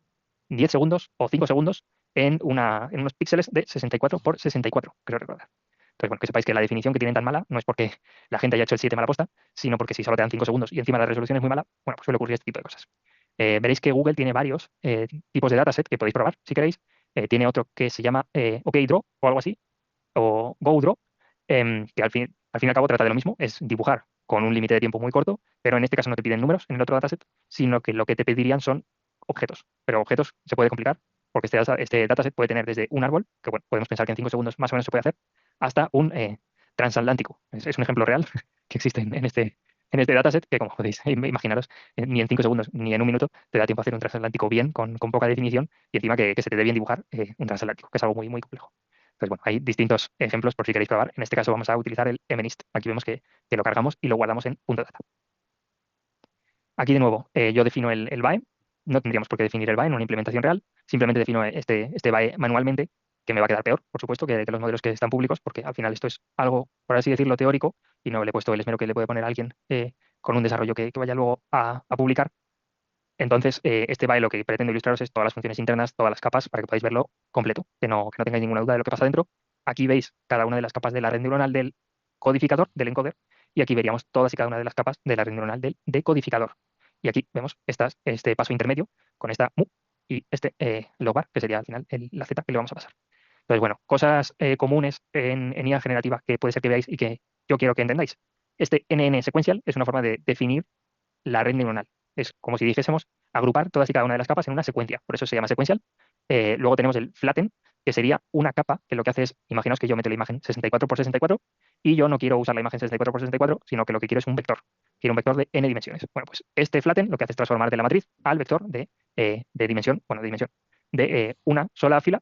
10 segundos o 5 segundos en unos píxeles de 64 por 64, creo recordar. Entonces, bueno, que sepáis que la definición que tienen tan mala no es porque la gente haya hecho el 7 mala posta, sino porque si solo te dan 5 segundos y encima la resolución es muy mala, bueno, pues suele ocurrir este tipo de cosas. Veréis que Google tiene varios tipos de dataset que podéis probar si queréis. Tiene otro que se llama OkDraw o algo así, o GoDraw, que al fin y al cabo trata de lo mismo, es dibujar con un límite de tiempo muy corto, pero en este caso no te piden números en el otro dataset, sino que lo que te pedirían son objetos. Pero objetos se puede complicar porque este dataset puede tener desde un árbol, que bueno, podemos pensar que en 5 segundos más o menos se puede hacer, hasta un transatlántico. Es un ejemplo real que existe en este dataset, que como podéis imaginaros, ni en 5 segundos ni en un minuto te da tiempo a hacer un transatlántico bien, con poca definición, y encima que se te dé bien dibujar un transatlántico, que es algo muy, muy complejo. Entonces, bueno, hay distintos ejemplos por si queréis probar. En este caso vamos a utilizar el mnist. Aquí vemos que lo cargamos y lo guardamos en .data. Aquí de nuevo, yo defino el BAE. No tendríamos por qué definir el BAE en una implementación real. Simplemente defino este BAE manualmente, que me va a quedar peor, por supuesto, que los modelos que están públicos, porque al final esto es algo, por así decirlo, teórico, y no le he puesto el esmero que le puede poner alguien con un desarrollo que vaya luego a publicar. Entonces, este BAE lo que pretendo ilustraros es todas las funciones internas, todas las capas, para que podáis verlo completo, que no tengáis ninguna duda de lo que pasa dentro. Aquí veis cada una de las capas de la red neuronal del codificador, del encoder, y aquí veríamos todas y cada una de las capas de la red neuronal del decodificador. Y aquí vemos este paso intermedio con esta mu y este logbar, que sería al final la z que le vamos a pasar. Entonces, bueno, cosas comunes en IA generativa que puede ser que veáis y que yo quiero que entendáis. Este NN sequential es una forma de definir la red neuronal. Es como si dijésemos agrupar todas y cada una de las capas en una secuencia. Por eso se llama sequential. Luego tenemos el flatten, que sería una capa que lo que hace es, imaginaos que yo meto la imagen 64 por 64 y yo no quiero usar la imagen 64 por 64, sino que lo que quiero es un vector. Quiero un vector de n dimensiones. Bueno, pues este flatten lo que hace es transformar de la matriz al vector de dimensión, de una sola fila,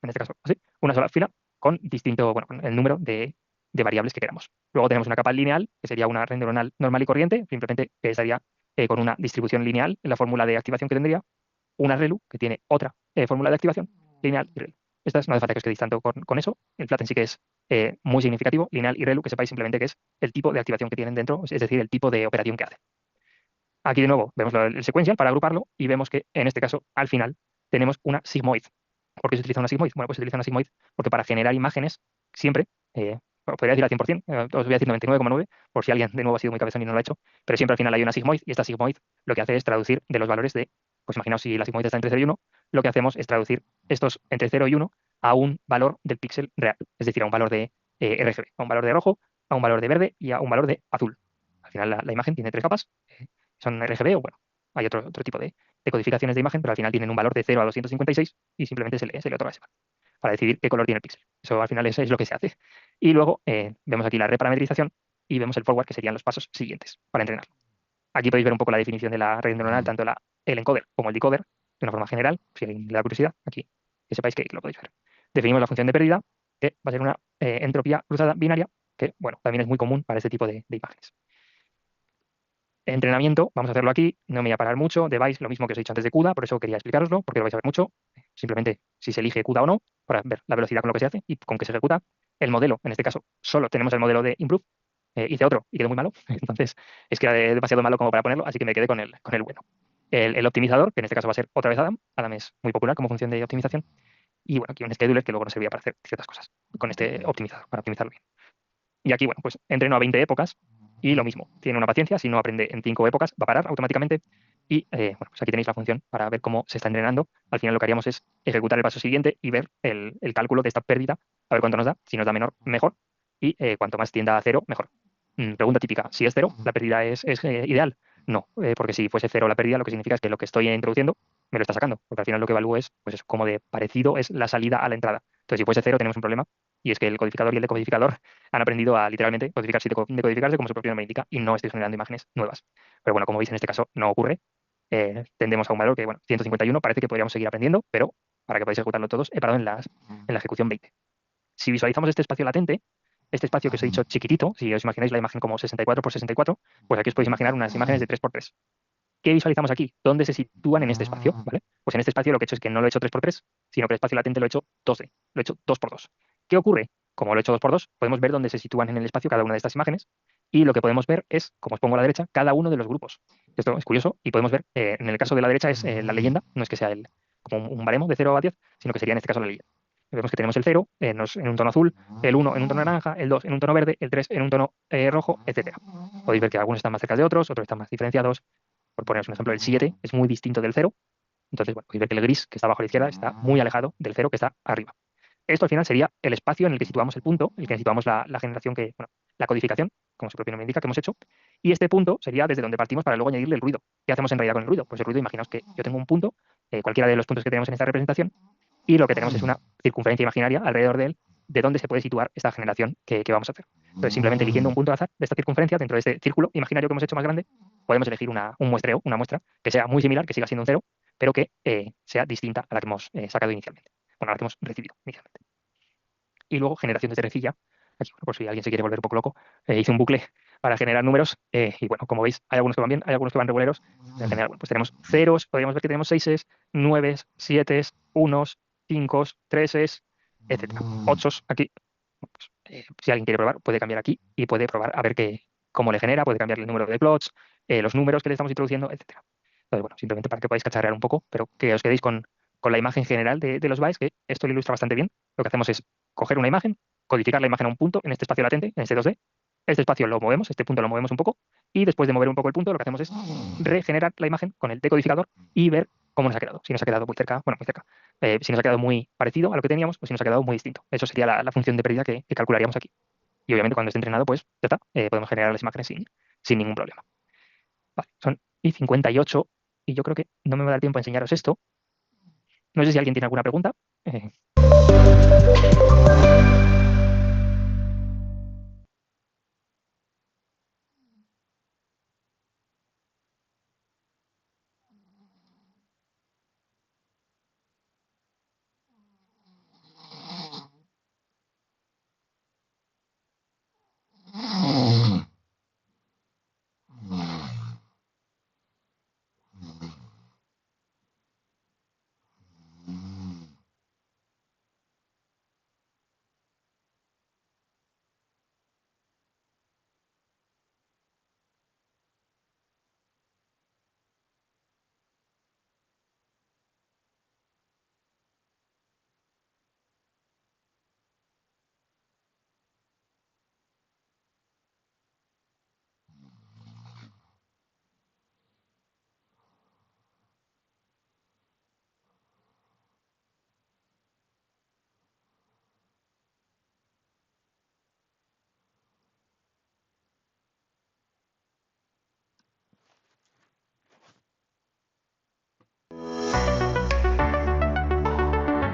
en este caso así, una sola fila con el número de variables que queramos. Luego tenemos una capa lineal, que sería una red neuronal normal y corriente, simplemente que estaría con una distribución lineal en la fórmula de activación que tendría, una ReLU que tiene otra fórmula de activación, lineal y ReLU. Estas no hace falta que os quedéis tanto con eso. El flatten sí que es muy significativo, lineal y ReLU, que sepáis simplemente que es el tipo de activación que tienen dentro, es decir, el tipo de operación que hace. Aquí de nuevo vemos el sequential para agruparlo y vemos que en este caso, al final, tenemos una sigmoid. ¿Por qué se utiliza una sigmoid? Bueno, pues se utiliza una sigmoid porque para generar imágenes, siempre, podría decir al 100%, os voy a decir 99,9, por si alguien de nuevo ha sido muy cabezón y no lo ha hecho, pero siempre al final hay una sigmoid y esta sigmoid lo que hace es traducir de los valores pues imaginaos si la sigmoid está entre 0 y 1, lo que hacemos es traducir estos entre 0 y 1 a un valor del píxel real, es decir, a un valor de RGB, a un valor de rojo, a un valor de verde y a un valor de azul. Al final la imagen tiene tres capas, son RGB o bueno, hay otro tipo de codificaciones de imagen, pero al final tienen un valor de 0 a 256 y simplemente se le otorga ese valor para decidir qué color tiene el píxel. Eso al final es lo que se hace. Y luego vemos aquí la reparametrización y vemos el forward, que serían los pasos siguientes para entrenarlo. Aquí podéis ver un poco la definición de la red neuronal, tanto el encoder como el decoder, de una forma general, si alguien le da curiosidad, aquí que sepáis que lo podéis ver. Definimos la función de pérdida, que va a ser una entropía cruzada binaria, que bueno, también es muy común para este tipo de imágenes. Entrenamiento, vamos a hacerlo aquí, no me voy a parar mucho. Device, lo mismo que os he dicho antes de CUDA, por eso quería explicaroslo, porque lo vais a ver mucho. Simplemente si se elige CUDA o no, para ver la velocidad con lo que se hace y con qué se ejecuta. El modelo, en este caso, solo tenemos el modelo de Improve. Hice otro y quedó muy malo, entonces es que era demasiado malo como para ponerlo, así que me quedé con el bueno. El optimizador, que en este caso va a ser otra vez Adam. Adam es muy popular como función de optimización. Y bueno, aquí un scheduler que luego nos servía para hacer ciertas cosas con este optimizador, para optimizarlo bien. Y aquí, bueno, pues entreno a 20 épocas y lo mismo, tiene una paciencia, si no aprende en 5 épocas va a parar automáticamente y bueno, pues aquí tenéis la función para ver cómo se está entrenando. Al final lo que haríamos es ejecutar el paso siguiente y ver el cálculo de esta pérdida, a ver cuánto nos da, si nos da menor, mejor, y cuanto más tienda a cero, mejor. Pregunta típica, si es cero, ¿la pérdida es ideal? No, porque si fuese cero la pérdida, lo que significa es que lo que estoy introduciendo me lo está sacando, porque al final lo que evalúo es, pues eso, como de parecido es la salida a la entrada. Entonces, si fuese cero, tenemos un problema y es que el codificador y el decodificador han aprendido a literalmente codificarse y decodificarse como su propio nombre indica y no estoy generando imágenes nuevas. Pero bueno, como veis en este caso no ocurre. Tendemos a un valor que, bueno, 151 parece que podríamos seguir aprendiendo, pero para que podáis ejecutarlo todos, he parado en la ejecución 20. Si visualizamos este espacio latente, este espacio que os he dicho chiquitito, si os imagináis la imagen como 64 por 64, pues aquí os podéis imaginar unas imágenes de 3 por 3. ¿Qué visualizamos aquí? ¿Dónde se sitúan en este espacio? ¿Vale? Pues en este espacio lo que he hecho es que no lo he hecho 3 por 3, sino que el espacio latente lo he hecho 12, lo he hecho 2 por 2. ¿Qué ocurre? Como lo he hecho 2 por 2, podemos ver dónde se sitúan en el espacio cada una de estas imágenes y lo que podemos ver es, como os pongo a la derecha, cada uno de los grupos. Esto es curioso y podemos ver, en el caso de la derecha es la leyenda, no es que sea como un baremo de 0 a 10, sino que sería en este caso la leyenda. Vemos que tenemos el 0 en un tono azul, el 1 en un tono naranja, el 2 en un tono verde, el 3 en un tono rojo, etcétera. Podéis ver que algunos están más cerca de otros, otros están más diferenciados. Por poneros un ejemplo, el 7 es muy distinto del 0. Entonces, bueno, podéis ver que el gris que está abajo a la izquierda está muy alejado del 0 que está arriba. Esto al final sería el espacio en el que situamos el punto, en el que situamos la generación bueno, la codificación, como su propio nombre indica, que hemos hecho. Y este punto sería desde donde partimos para luego añadirle el ruido. ¿Qué hacemos en realidad con el ruido? Pues el ruido, imaginaos que yo tengo un punto, cualquiera de los puntos que tenemos en esta representación, y lo que tenemos es una circunferencia imaginaria alrededor de él, de dónde se puede situar esta generación que vamos a hacer. Entonces, simplemente eligiendo un punto al azar de esta circunferencia, dentro de este círculo imaginario que hemos hecho más grande, podemos elegir un muestreo, una muestra que sea muy similar, que siga siendo un cero, pero que sea distinta a la que hemos sacado inicialmente. Bueno, a la que hemos recibido inicialmente. Y luego generación de cerecilla. Aquí, bueno, por si alguien se quiere volver un poco loco, hice un bucle para generar números y bueno, como veis, hay algunos que van bien, hay algunos que van reguleros. En general, bueno, pues tenemos ceros, podríamos ver que tenemos seises, nueves, sietes, unos, cinco, treses, etcétera. Ochos aquí. Bueno, pues, si alguien quiere probar, puede cambiar aquí y puede probar a ver cómo le genera, puede cambiar el número de plots, los números que le estamos introduciendo, etcétera. Entonces, bueno, simplemente para que podáis cacharrear un poco, pero que os quedéis con la imagen general de los bytes, que esto lo ilustra bastante bien. Lo que hacemos es coger una imagen, codificar la imagen a un punto en este espacio latente, en este 2D. Este espacio lo movemos, este punto lo movemos un poco, y después de mover un poco el punto, lo que hacemos es regenerar la imagen con el decodificador y ver cómo nos ha quedado. Si nos ha quedado muy cerca, bueno, muy cerca. Si nos ha quedado muy parecido a lo que teníamos, pues si nos ha quedado muy distinto. Eso sería la función de pérdida que calcularíamos aquí. Y obviamente cuando esté entrenado, pues ya está, podemos generar las imágenes sin ningún problema. Vale, son y 58, y yo creo que no me va a dar tiempo a enseñaros esto. No sé si alguien tiene alguna pregunta. Eh,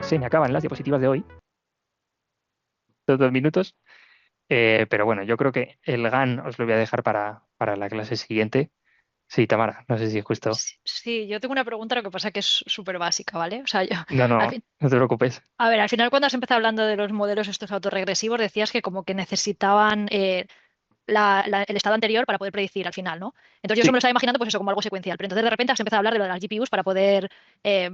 Se me acaban las diapositivas de hoy, 2 minutos. Pero bueno, yo creo que el GAN os lo voy a dejar para la clase siguiente. Sí, Tamara, no sé si justo. Sí, yo tengo una pregunta, lo que pasa que es súper básica, ¿vale? O sea, yo, No, al no, fin, no te preocupes. a ver, al final cuando has empezado hablando de los modelos estos autorregresivos, decías que como que necesitaban el estado anterior para poder predecir al final, ¿no? Entonces yo eso Sí, me lo estaba imaginando pues eso como algo secuencial, pero entonces de repente has empezado a hablar de lo de las GPUs para poder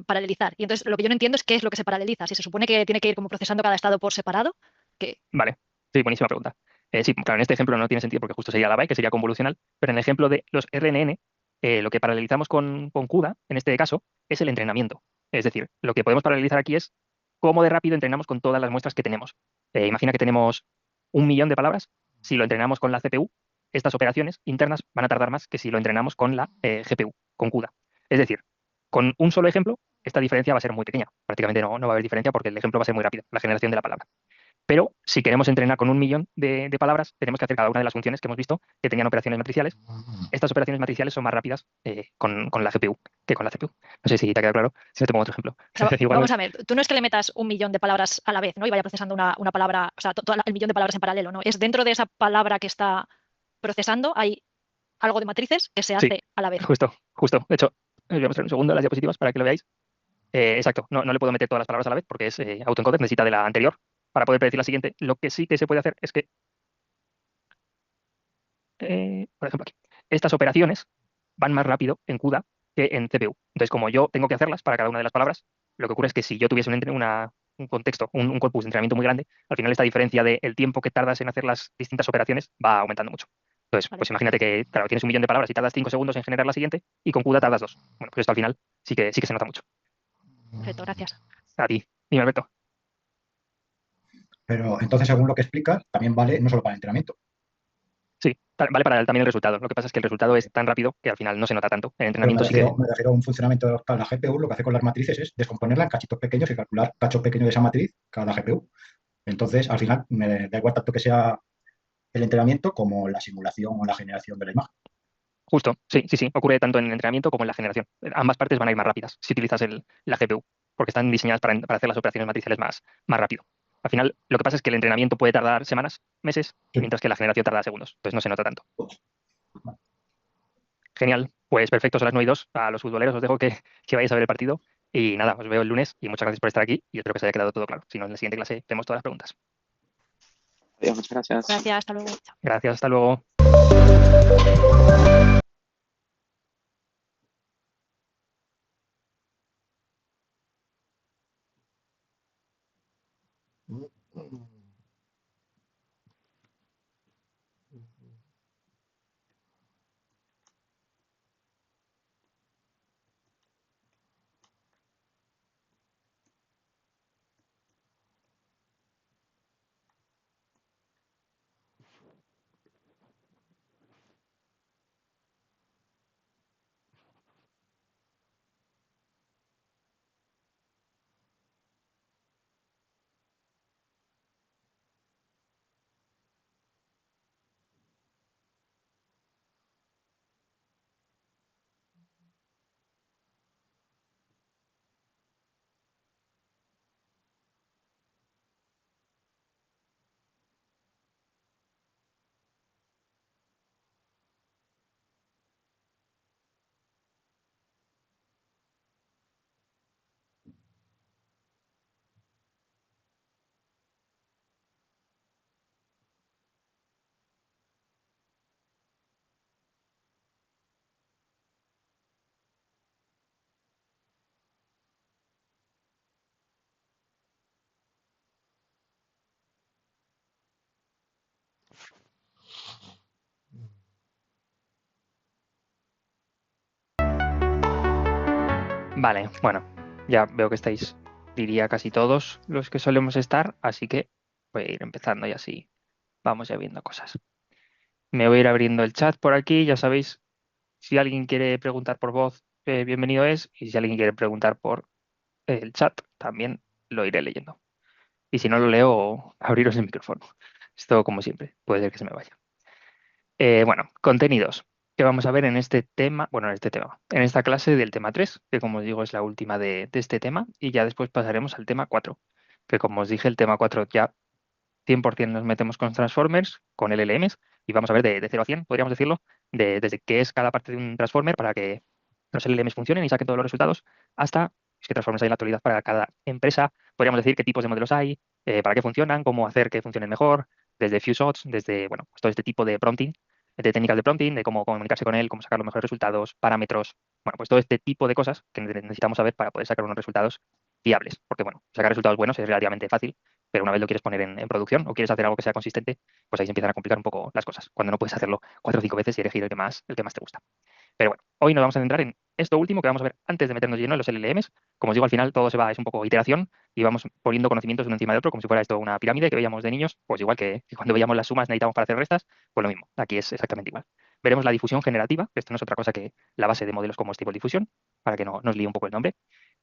paralelizar. Y entonces lo que yo no entiendo es qué es lo que se paraleliza. Si se supone que tiene que ir como procesando cada estado por separado, que... vale. Sí, buenísima pregunta. Sí, claro, en este ejemplo no tiene sentido porque justo sería la byte, que sería convolucional, pero en el ejemplo de los RNN, lo que paralelizamos con CUDA, en este caso, es el entrenamiento. Es decir, lo que podemos paralelizar aquí es cómo de rápido entrenamos con todas las muestras que tenemos. Imagina que tenemos 1 millón de palabras. Si lo entrenamos con la CPU, estas operaciones internas van a tardar más que si lo entrenamos con la GPU, con CUDA. Es decir, con un solo ejemplo, esta diferencia va a ser muy pequeña. Prácticamente no va a haber diferencia porque el ejemplo va a ser muy rápido, la generación de la palabra. Pero si queremos entrenar con 1 millón de palabras, tenemos que hacer cada una de las funciones que hemos visto que tenían operaciones matriciales. Estas operaciones matriciales son más rápidas con la GPU que con la CPU. No sé si te ha quedado claro. Si no, te pongo otro ejemplo. O sea, Igual vamos a ver, tú no es que le metas 1 millón de palabras a la vez, ¿no? Y vaya procesando una palabra, o sea, todo el millón de palabras en paralelo, ¿no? Es dentro de esa palabra que está procesando, hay algo de matrices que se sí, hace a la vez. justo, justo. De hecho, os voy a mostrar un segundo las diapositivas para que lo veáis. Exacto, no le puedo meter todas las palabras a la vez porque es autoencoder, necesita de la anterior para poder predecir la siguiente. Lo que sí que se puede hacer es que, por ejemplo, aquí, estas operaciones van más rápido en CUDA que en CPU. Entonces, como yo tengo que hacerlas para cada una de las palabras, lo que ocurre es que si yo tuviese un contexto, un corpus de entrenamiento muy grande, al final esta diferencia del tiempo que tardas en hacer las distintas operaciones va aumentando mucho. Entonces, Vale, pues imagínate que, claro, tienes 1 millón de palabras y tardas 5 segundos en generar la siguiente y con CUDA tardas 2. Bueno, pues esto al final sí que se nota mucho. perfecto, gracias. A ti, dime, Alberto. Pero entonces, según lo que explicas, también vale no solo para el entrenamiento. Sí, vale para también el resultado. Lo que pasa es que el resultado es tan rápido que al final no se nota tanto. En Pero entrenamiento sí que. me refiero a un funcionamiento de la GPU, lo que hace con las matrices es descomponerla en cachitos pequeños y calcular cachos pequeños de esa matriz cada GPU. Entonces, al final, me da igual tanto que sea el entrenamiento como la simulación o la generación de la imagen. Justo, sí, sí, sí. Ocurre tanto en el entrenamiento como en la generación. Ambas partes van a ir más rápidas si utilizas la GPU, porque están diseñadas para hacer las operaciones matriciales más rápido. Al final, lo que pasa es que el entrenamiento puede tardar semanas, meses, Sí. mientras que la generación tarda segundos. Entonces no se nota tanto. Genial. Pues perfecto, son las 9:02. A los futboleros os dejo que vayáis a ver el partido. Y nada, os veo el lunes y muchas gracias por estar aquí y espero que os haya quedado todo claro. Si no, en la siguiente clase vemos todas las preguntas. Adiós, muchas gracias. Gracias, hasta luego. Chao. Gracias, hasta luego. Vale, bueno, ya veo que estáis, diría casi todos los que solemos estar, así que voy a ir empezando y así vamos ya viendo cosas. Me voy a ir abriendo el chat por aquí, ya sabéis, si alguien quiere preguntar por voz, bienvenido es, y si alguien quiere preguntar por el chat, también lo iré leyendo. Y si no lo leo, abriros el micrófono. Esto, como siempre, puede ser que se me vaya. Bueno, contenidos que vamos a ver en este tema, bueno, en este tema, en esta clase del tema 3 que como os digo es la última de este tema, y ya después pasaremos al tema 4 que como os dije, el tema 4 ya 100% nos metemos con Transformers, con LLMs, y vamos a ver de 0 a 100, podríamos decirlo, desde qué es cada parte de un Transformer para que los LLMs funcionen y saquen todos los resultados, hasta qué Transformers hay en la actualidad para cada empresa, podríamos decir qué tipos de modelos hay, para qué funcionan, cómo hacer que funcionen mejor, desde few shots, desde, bueno, pues todo este tipo de prompting, de técnicas de prompting, de cómo comunicarse con él, cómo sacar los mejores resultados, parámetros, bueno, pues todo este tipo de cosas que necesitamos saber para poder sacar unos resultados fiables, porque bueno, sacar resultados buenos es relativamente fácil, pero una vez lo quieres poner en producción o quieres hacer algo que sea consistente, pues ahí se empiezan a complicar un poco las cosas, cuando no puedes hacerlo 4 o 5 veces y elegir el que más te gusta. Pero bueno, hoy nos vamos a centrar en esto último que vamos a ver antes de meternos lleno en los LLMs. Como os digo, al final todo es un poco iteración y vamos poniendo conocimientos uno encima de otro, como si fuera esto una pirámide que veíamos de niños, pues igual que cuando veíamos las sumas necesitamos para hacer restas, pues lo mismo, aquí es exactamente igual. Veremos la difusión generativa, que esto no es otra cosa que la base de modelos como Stable Diffusion, para que no nos líe un poco el nombre.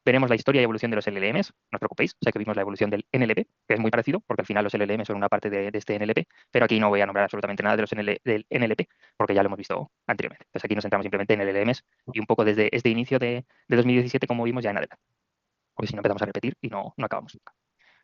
Veremos la historia y evolución de los LLMs, no os preocupéis, sé que vimos la evolución del NLP, que es muy parecido, porque al final los LLMs son una parte de este NLP, pero aquí no voy a nombrar absolutamente nada de del NLP, porque ya lo hemos visto anteriormente. Entonces aquí nos centramos simplemente en LLMs y un poco desde este inicio de 2017, como vimos ya en adelante, porque si no empezamos a repetir y no acabamos nunca.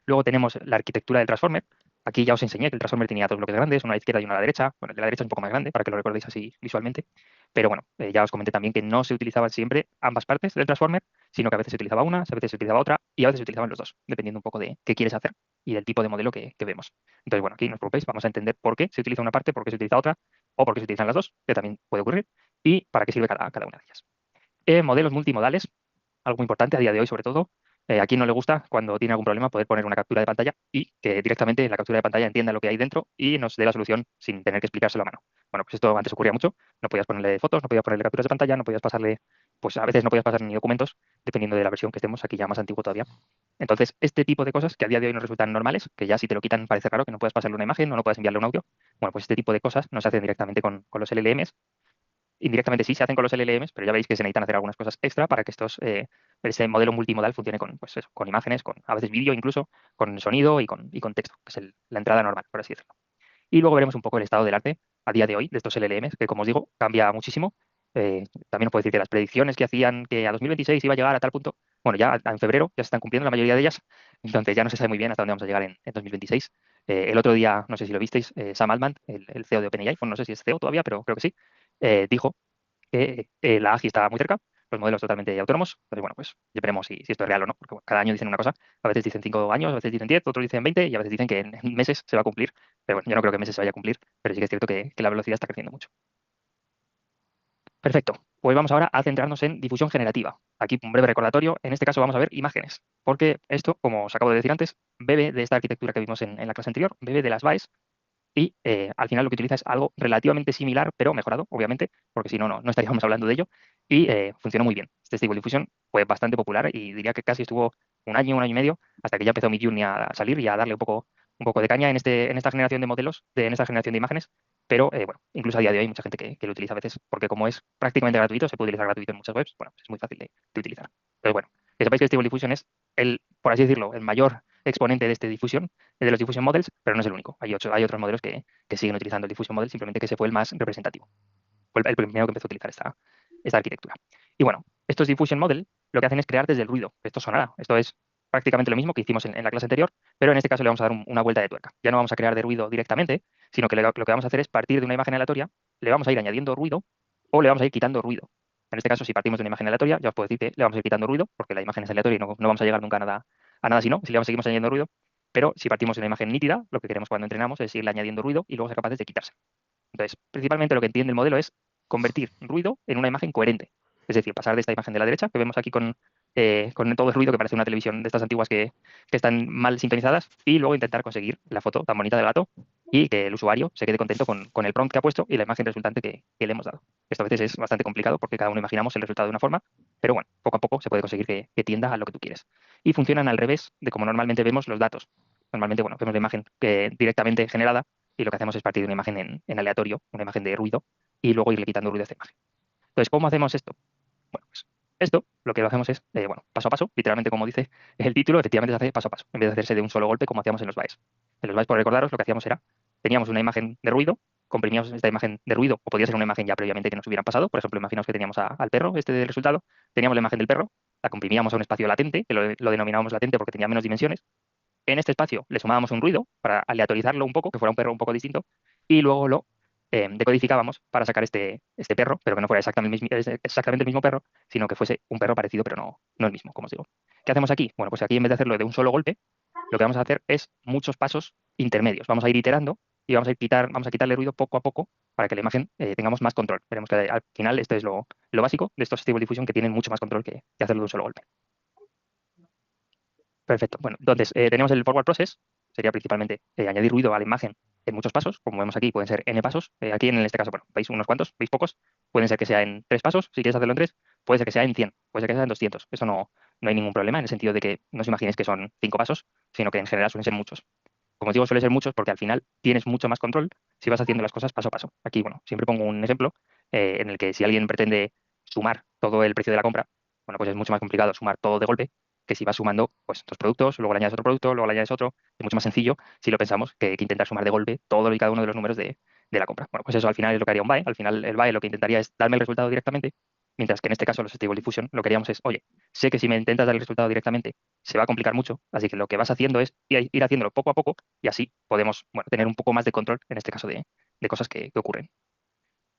Luego tenemos la arquitectura del transformer. Aquí ya os enseñé que el transformer tenía dos bloques grandes, uno a la izquierda y uno a la derecha. Bueno, el de la derecha es un poco más grande para que lo recordéis así visualmente. Pero bueno, ya os comenté también que no se utilizaban siempre ambas partes del transformer, sino que a veces se utilizaba una, a veces se utilizaba otra y a veces se utilizaban los dos, dependiendo un poco de qué quieres hacer y del tipo de modelo que vemos. Entonces, bueno, aquí no os preocupéis, vamos a entender por qué se utiliza una parte, por qué se utiliza otra o por qué se utilizan las dos, que también puede ocurrir, y para qué sirve cada una de ellas. Modelos multimodales, algo importante a día de hoy sobre todo. A quien no le gusta, cuando tiene algún problema, poder poner una captura de pantalla y que directamente en la captura de pantalla entienda lo que hay dentro y nos dé la solución sin tener que explicárselo a mano. Bueno, pues esto antes ocurría mucho. No podías ponerle fotos, no podías ponerle capturas de pantalla, no podías pasarle, pues a veces no podías pasar ni documentos, dependiendo de la versión que estemos, aquí ya más antiguo todavía. Entonces, este tipo de cosas que a día de hoy nos resultan normales, que ya si te lo quitan parece raro, que no puedas pasarle una imagen o no puedas enviarle un audio, bueno, pues este tipo de cosas no se hacen directamente con los LLMs. Indirectamente sí se hacen con los LLMs, pero ya veis que se necesitan hacer algunas cosas extra para que ese modelo multimodal funcione con, pues eso, con imágenes, con a veces vídeo incluso, con sonido y con texto, que es la entrada normal, por así decirlo. Y luego veremos un poco el estado del arte a día de hoy de estos LLMs, que como os digo, cambia muchísimo. También os puedo decir que las predicciones que hacían que a 2026 iba a llegar a tal punto, bueno, ya en febrero ya se están cumpliendo la mayoría de ellas, entonces ya no se sabe muy bien hasta dónde vamos a llegar en 2026. El otro día, no sé si lo visteis, Sam Altman, el CEO de OpenAI, bueno, no sé si es CEO todavía, pero creo que sí, dijo que la AGI está muy cerca, los modelos totalmente autónomos. Entonces, bueno, pues ya veremos si esto es real o no, porque bueno, cada año dicen una cosa, a veces dicen 5 años, a veces dicen 10, otros dicen 20 y a veces dicen que en meses se va a cumplir. Pero bueno, yo no creo que en meses se vaya a cumplir, pero sí que es cierto que la velocidad está creciendo mucho. Perfecto. Pues vamos ahora a centrarnos en difusión generativa. Aquí un breve recordatorio. En este caso vamos a ver imágenes, porque esto, como os acabo de decir antes, bebe de esta arquitectura que vimos en la clase anterior, bebe de las BAEs y al final lo que utiliza es algo relativamente similar, pero mejorado, obviamente, porque si no, no estaríamos hablando de ello. Y funcionó muy bien. Este Stable Diffusion fue bastante popular y diría que casi estuvo un año y medio, hasta que ya empezó Midjourney a salir y a darle un poco de caña en esta generación de modelos, en esta generación de imágenes. Pero bueno, incluso a día de hoy hay mucha gente que lo utiliza a veces, porque como es prácticamente gratuito, se puede utilizar gratuito en muchas webs, bueno, pues es muy fácil de utilizar. Entonces, bueno, que sepáis que Stable Diffusion es por así decirlo, el mayor exponente de este difusión, de los diffusion models, pero no es el único. Hay otros modelos que siguen utilizando el diffusion model, simplemente que ese fue el más representativo. Fue el primero que empezó a utilizar esta arquitectura. Y bueno, estos diffusion model lo que hacen es crear desde el ruido. Esto sonará. Esto es prácticamente lo mismo que hicimos en la clase anterior, pero en este caso le vamos a dar una vuelta de tuerca. Ya no vamos a crear de ruido directamente, sino que lo que vamos a hacer es partir de una imagen aleatoria, le vamos a ir añadiendo ruido o le vamos a ir quitando ruido. En este caso, si partimos de una imagen aleatoria, ya os puedo decir que le vamos a ir quitando ruido, porque la imagen es aleatoria y no vamos a llegar nunca a nada si no, si le seguimos añadiendo ruido. Pero si partimos de una imagen nítida, lo que queremos cuando entrenamos es irle añadiendo ruido y luego ser capaces de quitarse. Entonces, principalmente lo que entiende el modelo es convertir ruido en una imagen coherente. Es decir, pasar de esta imagen de la derecha, que vemos aquí con todo el ruido que parece una televisión de estas antiguas que están mal sintonizadas, y luego intentar conseguir la foto tan bonita del gato y que el usuario se quede contento con el prompt que ha puesto y la imagen resultante que le hemos dado. Esto a veces es bastante complicado porque cada uno imaginamos el resultado de una forma, pero bueno, poco a poco se puede conseguir que tienda a lo que tú quieres. Y funcionan al revés de como normalmente vemos los datos. Normalmente, bueno, vemos la imagen directamente generada y lo que hacemos es partir de una imagen en aleatorio, una imagen de ruido, y luego irle quitando ruido a esta imagen. Entonces, ¿cómo hacemos esto? Bueno, pues esto lo que lo hacemos es, bueno, paso a paso, literalmente como dice el título, efectivamente se hace paso a paso, en vez de hacerse de un solo golpe como hacíamos en los BAEs. En los BAEs, por recordaros, lo que hacíamos era, teníamos una imagen de ruido, comprimíamos esta imagen de ruido, o podía ser una imagen ya previamente que nos hubieran pasado, por ejemplo, imaginaos que teníamos al perro, este del resultado, teníamos la imagen del perro, la comprimíamos a un espacio latente, que lo denominábamos latente porque tenía menos dimensiones. En este espacio le sumábamos un ruido para aleatorizarlo un poco, que fuera un perro un poco distinto, y luego lo decodificábamos para sacar este perro, pero que no fuera exactamente el mismo perro, sino que fuese un perro parecido, pero no el mismo, como os digo. ¿Qué hacemos aquí? Bueno, pues aquí en vez de hacerlo de un solo golpe, lo que vamos a hacer es muchos pasos intermedios. Vamos a ir iterando y vamos a quitarle ruido poco a poco para que la imagen tengamos más control. Veremos que al final esto es lo básico de estos Stable Diffusion, que tienen mucho más control que hacerlo de un solo golpe. Perfecto. Bueno, entonces tenemos el forward process, sería principalmente añadir ruido a la imagen en muchos pasos, como vemos aquí pueden ser n pasos. Aquí en este caso, bueno, veis unos cuantos, veis pocos, pueden ser que sea en 3 pasos, si quieres hacerlo en 3, puede ser que sea en 100, puede ser que sea en 200. Eso no hay ningún problema en el sentido de que no os imaginéis que son 5 pasos, sino que en general suelen ser muchos. Como os digo, suele ser muchos porque al final tienes mucho más control si vas haciendo las cosas paso a paso. Aquí, bueno, siempre pongo un ejemplo en el que si alguien pretende sumar todo el precio de la compra, bueno, pues es mucho más complicado sumar todo de golpe que si vas sumando pues dos productos, luego le añades otro producto, luego le añades otro. Es mucho más sencillo si lo pensamos que intentar sumar de golpe todo y cada uno de los números de la compra. Bueno, pues eso al final es lo que haría un BAE. Al final el BAE lo que intentaría es darme el resultado directamente, mientras que en este caso los Stable Diffusion lo que haríamos es, oye, sé que si me intentas dar el resultado directamente se va a complicar mucho, así que lo que vas haciendo es ir haciéndolo poco a poco y así podemos, bueno, tener un poco más de control en este caso de cosas que ocurren.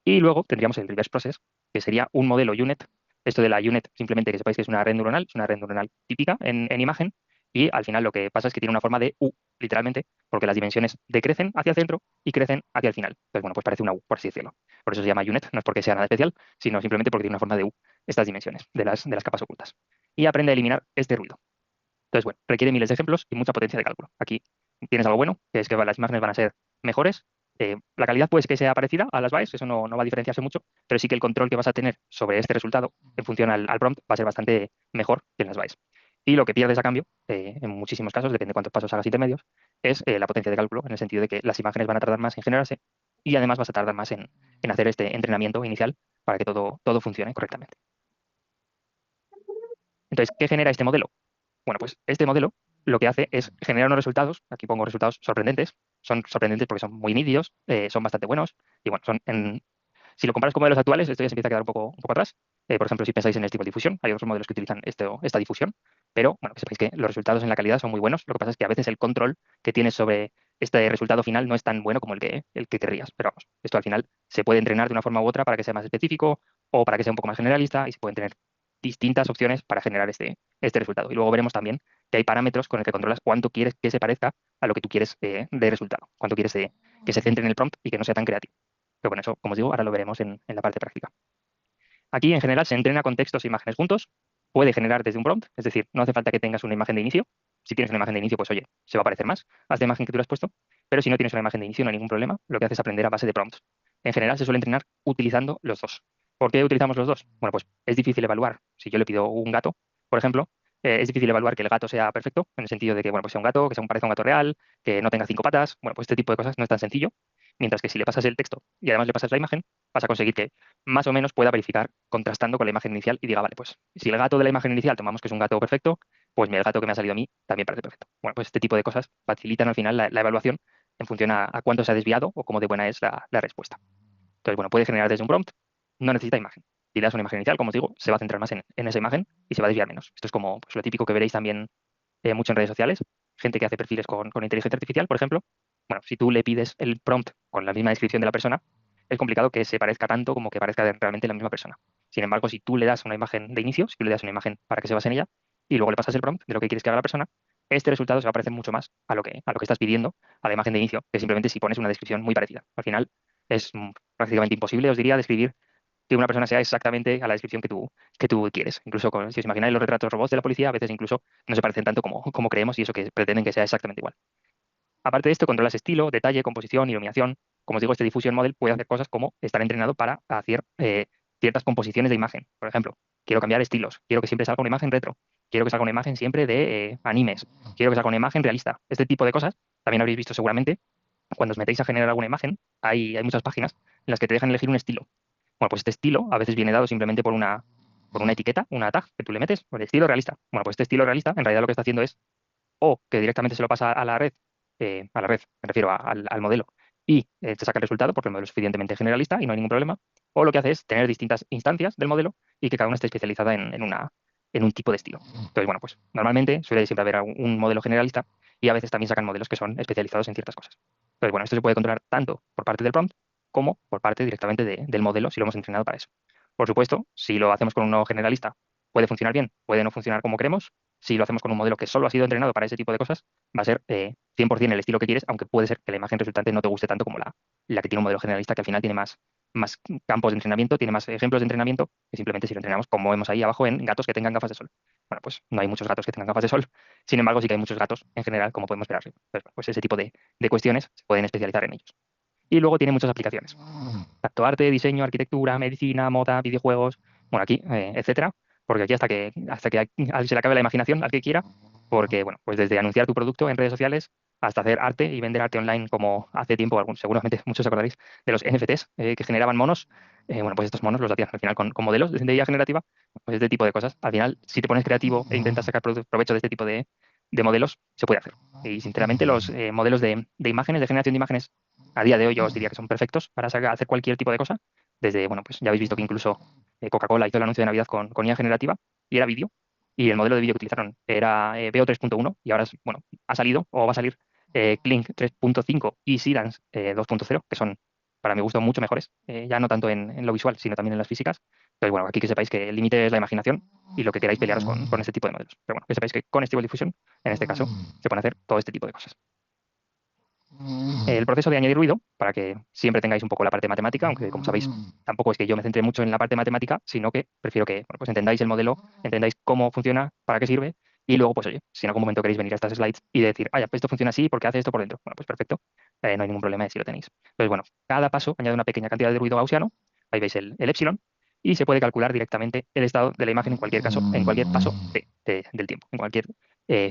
Y luego tendríamos el reverse process, que sería un modelo UNet. Esto de la UNet, simplemente que sepáis que es una red neuronal, es una red neuronal típica en imagen, y al final lo que pasa es que tiene una forma de U, literalmente, porque las dimensiones decrecen hacia el centro y crecen hacia el final. Entonces, bueno, pues parece una U, por así decirlo. Por eso se llama UNet, no es porque sea nada especial, sino simplemente porque tiene una forma de U, estas dimensiones de las capas ocultas. Y aprende a eliminar este ruido. Entonces, bueno, requiere miles de ejemplos y mucha potencia de cálculo. Aquí tienes algo bueno, que es que las imágenes van a ser mejores. La calidad puede que sea parecida a las BAEs, eso no va a diferenciarse mucho, pero sí que el control que vas a tener sobre este resultado en función al prompt va a ser bastante mejor que en las BAEs. Y lo que pierdes a cambio, en muchísimos casos, depende de cuántos pasos hagas intermedios, es la potencia de cálculo, en el sentido de que las imágenes van a tardar más en generarse y además vas a tardar más en hacer este entrenamiento inicial para que todo funcione correctamente. Entonces, ¿qué genera este modelo? Bueno, pues este modelo lo que hace es generar unos resultados, aquí pongo resultados sorprendentes, son sorprendentes porque son muy nítidos, son bastante buenos, y bueno, si lo comparas con modelos actuales, esto ya se empieza a quedar un poco atrás. Por ejemplo, si pensáis en el tipo de difusión, hay otros modelos que utilizan esta difusión, pero bueno, que sepáis que los resultados en la calidad son muy buenos, lo que pasa es que a veces el control que tienes sobre este resultado final no es tan bueno como el que querrías, pero vamos, esto al final se puede entrenar de una forma u otra para que sea más específico o para que sea un poco más generalista y se pueden tener distintas opciones para generar este resultado. Y luego veremos también que hay parámetros con el que controlas cuánto quieres que se parezca a lo que tú quieres de resultado, cuánto quieres que se centre en el prompt y que no sea tan creativo. Pero bueno, eso, como os digo, ahora lo veremos en la parte práctica. Aquí, en general, se entrena con textos e imágenes juntos. Puede generar desde un prompt, es decir, no hace falta que tengas una imagen de inicio. Si tienes una imagen de inicio, pues oye, se va a parecer más a esta imagen que tú le has puesto. Pero si no tienes una imagen de inicio, no hay ningún problema. Lo que haces es aprender a base de prompts. En general, se suele entrenar utilizando los dos. ¿Por qué utilizamos los dos? Bueno, pues es difícil evaluar. Si yo le pido un gato, por ejemplo, es difícil evaluar que el gato sea perfecto, en el sentido de que, bueno, pues sea un gato, que parezca un gato real, que no tenga 5 patas. Bueno, pues este tipo de cosas no es tan sencillo. Mientras que si le pasas el texto y además le pasas la imagen, vas a conseguir que más o menos pueda verificar contrastando con la imagen inicial y diga, vale, pues si el gato de la imagen inicial tomamos que es un gato perfecto, pues el gato que me ha salido a mí también parece perfecto. Bueno, pues este tipo de cosas facilitan al final la evaluación en función a cuánto se ha desviado o cómo de buena es la respuesta. Entonces, bueno, puede generar desde un prompt, no necesita imagen. Si le das una imagen inicial, como os digo, se va a centrar más en esa imagen y se va a desviar menos. Esto es como pues, lo típico que veréis también mucho en redes sociales, gente que hace perfiles con inteligencia artificial, por ejemplo. Bueno, si tú le pides el prompt con la misma descripción de la persona, es complicado que se parezca tanto como que parezca realmente la misma persona. Sin embargo, si tú le das una imagen de inicio, si tú le das una imagen para que se base en ella, y luego le pasas el prompt de lo que quieres que haga la persona, este resultado se va a parecer mucho más a lo que estás pidiendo, a la imagen de inicio, que simplemente si pones una descripción muy parecida. Al final es prácticamente imposible, os diría, describir que una persona sea exactamente a la descripción que tú quieres. Incluso si os imagináis los retratos robots de la policía, a veces incluso no se parecen tanto como creemos y eso que pretenden que sea exactamente igual. Aparte de esto, controlas estilo, detalle, composición, iluminación. Como os digo, este Diffusion Model puede hacer cosas como estar entrenado para hacer ciertas composiciones de imagen. Por ejemplo, quiero cambiar estilos, quiero que siempre salga una imagen retro, quiero que salga una imagen siempre de animes, quiero que salga una imagen realista. Este tipo de cosas también habréis visto seguramente cuando os metéis a generar alguna imagen, hay muchas páginas en las que te dejan elegir un estilo. Bueno, pues este estilo a veces viene dado simplemente por una etiqueta, una tag que tú le metes, o el estilo realista. Bueno, pues este estilo realista en realidad lo que está haciendo es o que directamente se lo pasa a la red, me refiero al modelo, y te saca el resultado porque el modelo es suficientemente generalista y no hay ningún problema, o lo que hace es tener distintas instancias del modelo y que cada una esté especializada en un tipo de estilo. Entonces, bueno, pues normalmente suele siempre haber un modelo generalista y a veces también sacan modelos que son especializados en ciertas cosas. Entonces, bueno, esto se puede controlar tanto por parte del prompt como por parte directamente del modelo si lo hemos entrenado para eso. Por supuesto, si lo hacemos con uno generalista, puede funcionar bien, puede no funcionar como queremos. Si lo hacemos con un modelo que solo ha sido entrenado para ese tipo de cosas, va a ser 100% el estilo que quieres, aunque puede ser que la imagen resultante no te guste tanto como la que tiene un modelo generalista, que al final tiene más campos de entrenamiento, tiene más ejemplos de entrenamiento, que simplemente si lo entrenamos, como vemos ahí abajo, en gatos que tengan gafas de sol. Bueno, pues no hay muchos gatos que tengan gafas de sol, sin embargo, sí que hay muchos gatos en general, como podemos ver arriba. Pues ese tipo de cuestiones se pueden especializar en ellos. Y luego tiene muchas aplicaciones, tanto arte, diseño, arquitectura, medicina, moda, videojuegos, bueno, aquí, etcétera, porque aquí hasta que se le acabe la imaginación al que quiera, porque, bueno, pues desde anunciar tu producto en redes sociales hasta hacer arte y vender arte online como hace tiempo, seguramente muchos os acordaréis de los NFTs que generaban monos. bueno, pues estos monos los hacían al final con modelos de IA generativa, pues este tipo de cosas. Al final, si te pones creativo e intentas sacar provecho de este tipo de modelos, se puede hacer. Y sinceramente, los modelos de imágenes, de generación de imágenes, a día de hoy yo os diría que son perfectos para hacer cualquier tipo de cosa. Desde, bueno, pues ya habéis visto que incluso Coca-Cola hizo el anuncio de Navidad con IA generativa y era vídeo. Y el modelo de vídeo que utilizaron era Veo 3.1 y ahora bueno, ha salido o va a salir Kling 3.5 y Silence 2.0, que son, para mi gusto, mucho mejores, ya no tanto en lo visual, sino también en las físicas. Entonces, bueno, aquí que sepáis que el límite es la imaginación y lo que queráis pelearos con este tipo de modelos. Pero bueno, que sepáis que con Stable Diffusion, en este caso, se pueden hacer todo este tipo de cosas. El proceso de añadir ruido, para que siempre tengáis un poco la parte matemática, aunque como sabéis, tampoco es que yo me centre mucho en la parte matemática, sino que prefiero que bueno, pues entendáis el modelo, entendáis cómo funciona, para qué sirve, y luego, pues oye, si en algún momento queréis venir a estas slides y decir, ah, ya, pues esto funciona así porque hace esto por dentro, bueno, pues perfecto, no hay ningún problema si lo tenéis. Entonces, bueno, cada paso añade una pequeña cantidad de ruido gaussiano, ahí veis el epsilon, y se puede calcular directamente el estado de la imagen en cualquier caso, en cualquier paso del tiempo, en cualquier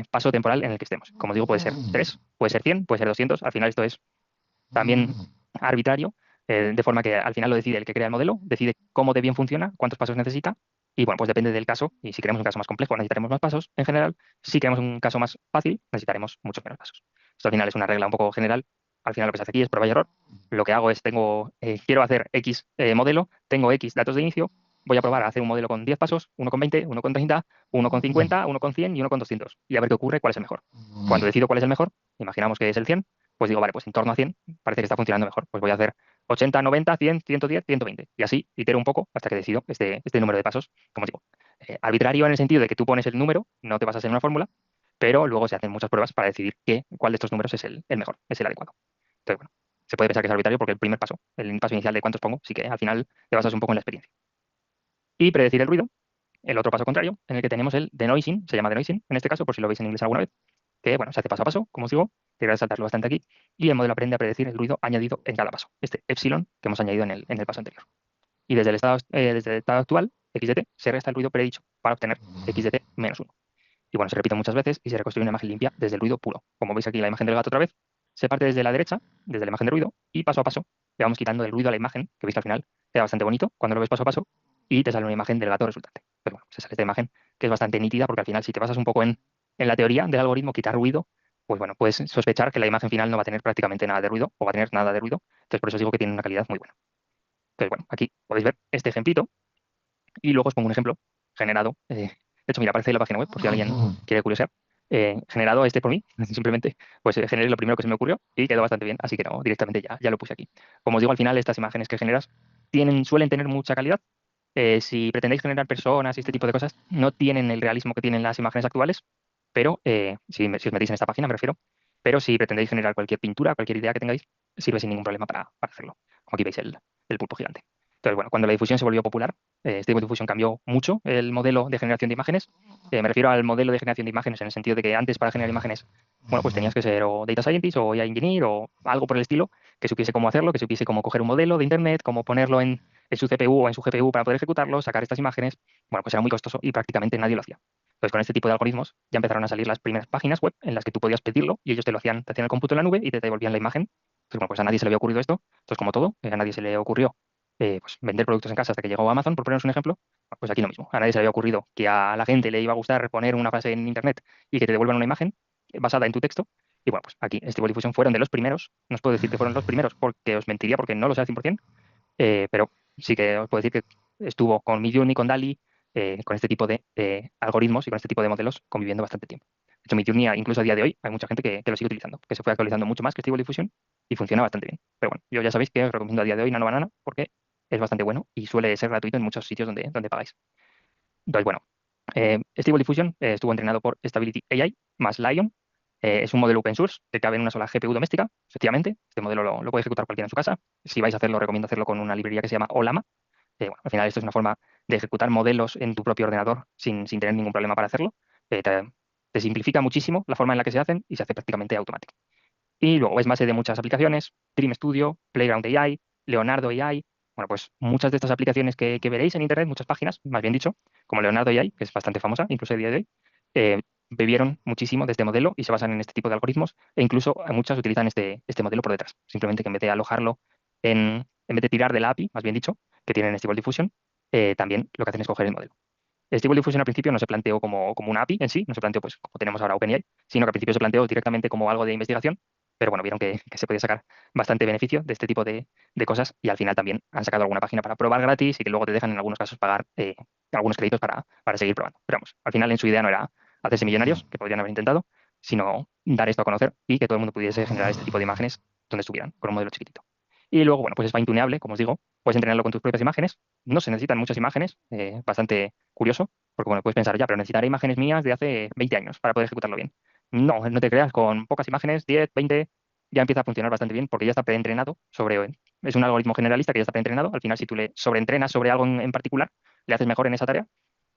paso temporal en el que estemos. Como digo, puede ser 3, puede ser 100, puede ser 200, al final esto es también arbitrario, de forma que al final lo decide el que crea el modelo, decide cómo de bien funciona, cuántos pasos necesita, y bueno, pues depende del caso, y si queremos un caso más complejo necesitaremos más pasos en general, si queremos un caso más fácil necesitaremos muchos menos pasos. Esto al final es una regla un poco general, al final lo que se hace aquí es prueba y error, lo que hago es, quiero hacer X modelo, tengo X datos de inicio, voy a probar a hacer un modelo con 10 pasos, uno con 20, uno con 30, uno con 50, uno con 100 y uno con 200, y a ver qué ocurre, cuál es el mejor. Cuando decido cuál es el mejor, imaginamos que es el 100, pues digo, vale, pues en torno a 100 parece que está funcionando mejor. Pues voy a hacer 80, 90, 100, 110, 120. Y así itero un poco hasta que decido este número de pasos, como os digo. Arbitrario en el sentido de que tú pones el número, no te basas en una fórmula, pero luego se hacen muchas pruebas para decidir cuál de estos números es el mejor, es el adecuado. Entonces, bueno, se puede pensar que es arbitrario porque el primer paso, el paso inicial de cuántos pongo, sí que al final te basas un poco en la experiencia. Y predecir el ruido, el otro paso contrario, en el que tenemos el denoising, se llama denoising en este caso, por si lo veis en inglés alguna vez, que bueno, se hace paso a paso, como os digo, te voy a saltarlo bastante aquí, y el modelo aprende a predecir el ruido añadido en cada paso, este epsilon que hemos añadido en el paso anterior. Y desde el estado actual, x de t, se resta el ruido predicho para obtener x de t menos 1. Y bueno, se repite muchas veces y se reconstruye una imagen limpia desde el ruido puro. Como veis aquí la imagen del gato otra vez, se parte desde la derecha, desde la imagen de ruido, y paso a paso le vamos quitando el ruido a la imagen, que veis que al final queda bastante bonito cuando lo ves paso a paso, y te sale una imagen del gato resultante. Pero bueno, se sale esta imagen que es bastante nítida porque al final si te basas un poco en la teoría del algoritmo, quitar ruido, pues bueno, puedes sospechar que la imagen final no va a tener prácticamente nada de ruido o va a tener nada de ruido. Entonces por eso os digo que tiene una calidad muy buena. Entonces bueno, aquí podéis ver este ejemplito y luego os pongo un ejemplo generado. De hecho, mira, aparece en la página web por si alguien quiere curiosear. Generado por mí, simplemente, pues generé lo primero que se me ocurrió y quedó bastante bien, así que no, directamente ya lo puse aquí. Como os digo, al final estas imágenes que generas suelen tener mucha calidad. Si pretendéis generar personas y este tipo de cosas, no tienen el realismo que tienen las imágenes actuales, pero si os metéis en esta página, me refiero, pero si pretendéis generar cualquier pintura, cualquier idea que tengáis, sirve sin ningún problema para hacerlo. Como aquí veis el pulpo gigante. Entonces, bueno, cuando la difusión se volvió popular, Stable Diffusion cambió mucho el modelo de generación de imágenes. Me refiero al modelo de generación de imágenes en el sentido de que antes para generar imágenes, bueno, pues tenías que ser o Data Scientist o AI Engineer o algo por el estilo, que supiese cómo hacerlo, que supiese cómo coger un modelo de Internet, cómo ponerlo en su CPU o en su GPU para poder ejecutarlo, sacar estas imágenes. Bueno, pues era muy costoso y prácticamente nadie lo hacía. Entonces, con este tipo de algoritmos ya empezaron a salir las primeras páginas web en las que tú podías pedirlo y ellos te hacían el cómputo en la nube y te devolvían la imagen. Entonces, bueno, pues a nadie se le había ocurrido esto. Entonces, como todo, a nadie se le ocurrió pues vender productos en casa hasta que llegó Amazon, por poneros un ejemplo, pues aquí lo mismo. A nadie se le había ocurrido que a la gente le iba a gustar poner una frase en Internet y que te devuelvan una imagen basada en tu texto. Y bueno, pues aquí Stable Diffusion fueron de los primeros. No os puedo decir que fueron los primeros porque os mentiría porque no lo sé al 100%, pero sí que os puedo decir que estuvo con Midjourney, con DALL-E, con este tipo de algoritmos y con este tipo de modelos conviviendo bastante tiempo. De hecho, Midjourney, incluso a día de hoy, hay mucha gente que lo sigue utilizando, que se fue actualizando mucho más que Stable Diffusion y funciona bastante bien. Pero bueno, yo ya sabéis que os recomiendo a día de hoy Nano Banana porque es bastante bueno y suele ser gratuito en muchos sitios donde pagáis. Entonces, bueno, Stable Diffusion estuvo entrenado por Stability AI más Lion. Es un modelo open source que cabe en una sola GPU doméstica, efectivamente. Este modelo lo puede ejecutar cualquiera en su casa. Si vais a hacerlo, recomiendo hacerlo con una librería que se llama Olama. Bueno, al final esto es una forma de ejecutar modelos en tu propio ordenador sin tener ningún problema para hacerlo. Te simplifica muchísimo la forma en la que se hacen y se hace prácticamente automático. Y luego es base de muchas aplicaciones, Dream Studio, Playground AI, Leonardo AI. Bueno, pues muchas de estas aplicaciones que veréis en Internet, muchas páginas, más bien dicho, como Leonardo AI, que es bastante famosa, incluso a día de hoy, bebieron muchísimo de este modelo y se basan en este tipo de algoritmos e incluso muchas utilizan este modelo por detrás. Simplemente que en vez de alojarlo en vez de tirar de la API, más bien dicho, que tienen Stable Diffusion, también lo que hacen es coger el modelo. Stable Diffusion al principio no se planteó como una API en sí, no se planteó pues como tenemos ahora OpenAI, sino que al principio se planteó directamente como algo de investigación, pero bueno, vieron que se podía sacar bastante beneficio de este tipo de cosas y al final también han sacado alguna página para probar gratis y que luego te dejan en algunos casos pagar algunos créditos para seguir probando. Pero vamos, al final en su idea no era hacerse millonarios, que podrían haber intentado, sino dar esto a conocer y que todo el mundo pudiese generar este tipo de imágenes donde estuvieran, con un modelo chiquitito. Y luego, bueno, pues es fine-tuneable, como os digo, puedes entrenarlo con tus propias imágenes, no se necesitan muchas imágenes, bastante curioso, porque bueno, puedes pensar ya, pero necesitaré imágenes mías de hace 20 años para poder ejecutarlo bien. No, no te creas, con pocas imágenes, 10, 20, ya empieza a funcionar bastante bien porque ya está preentrenado sobre, es un algoritmo generalista que ya está preentrenado, al final si tú le sobreentrenas sobre algo en particular, le haces mejor en esa tarea.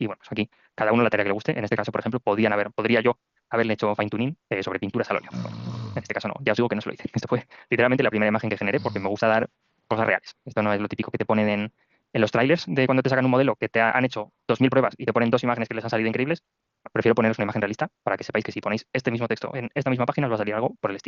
Y bueno, pues aquí cada uno la tarea que le guste. En este caso, por ejemplo, podría yo haberle hecho fine-tuning sobre pinturas al óleo. Bueno, en este caso no, ya os digo que no se lo hice. Esto fue literalmente la primera imagen que generé porque me gusta dar cosas reales. Esto no es lo típico que te ponen en los trailers de cuando te sacan un modelo que te han hecho 2000 pruebas y te ponen 2 imágenes que les han salido increíbles. Prefiero poneros una imagen realista para que sepáis que si ponéis este mismo texto en esta misma página os va a salir algo por el estilo.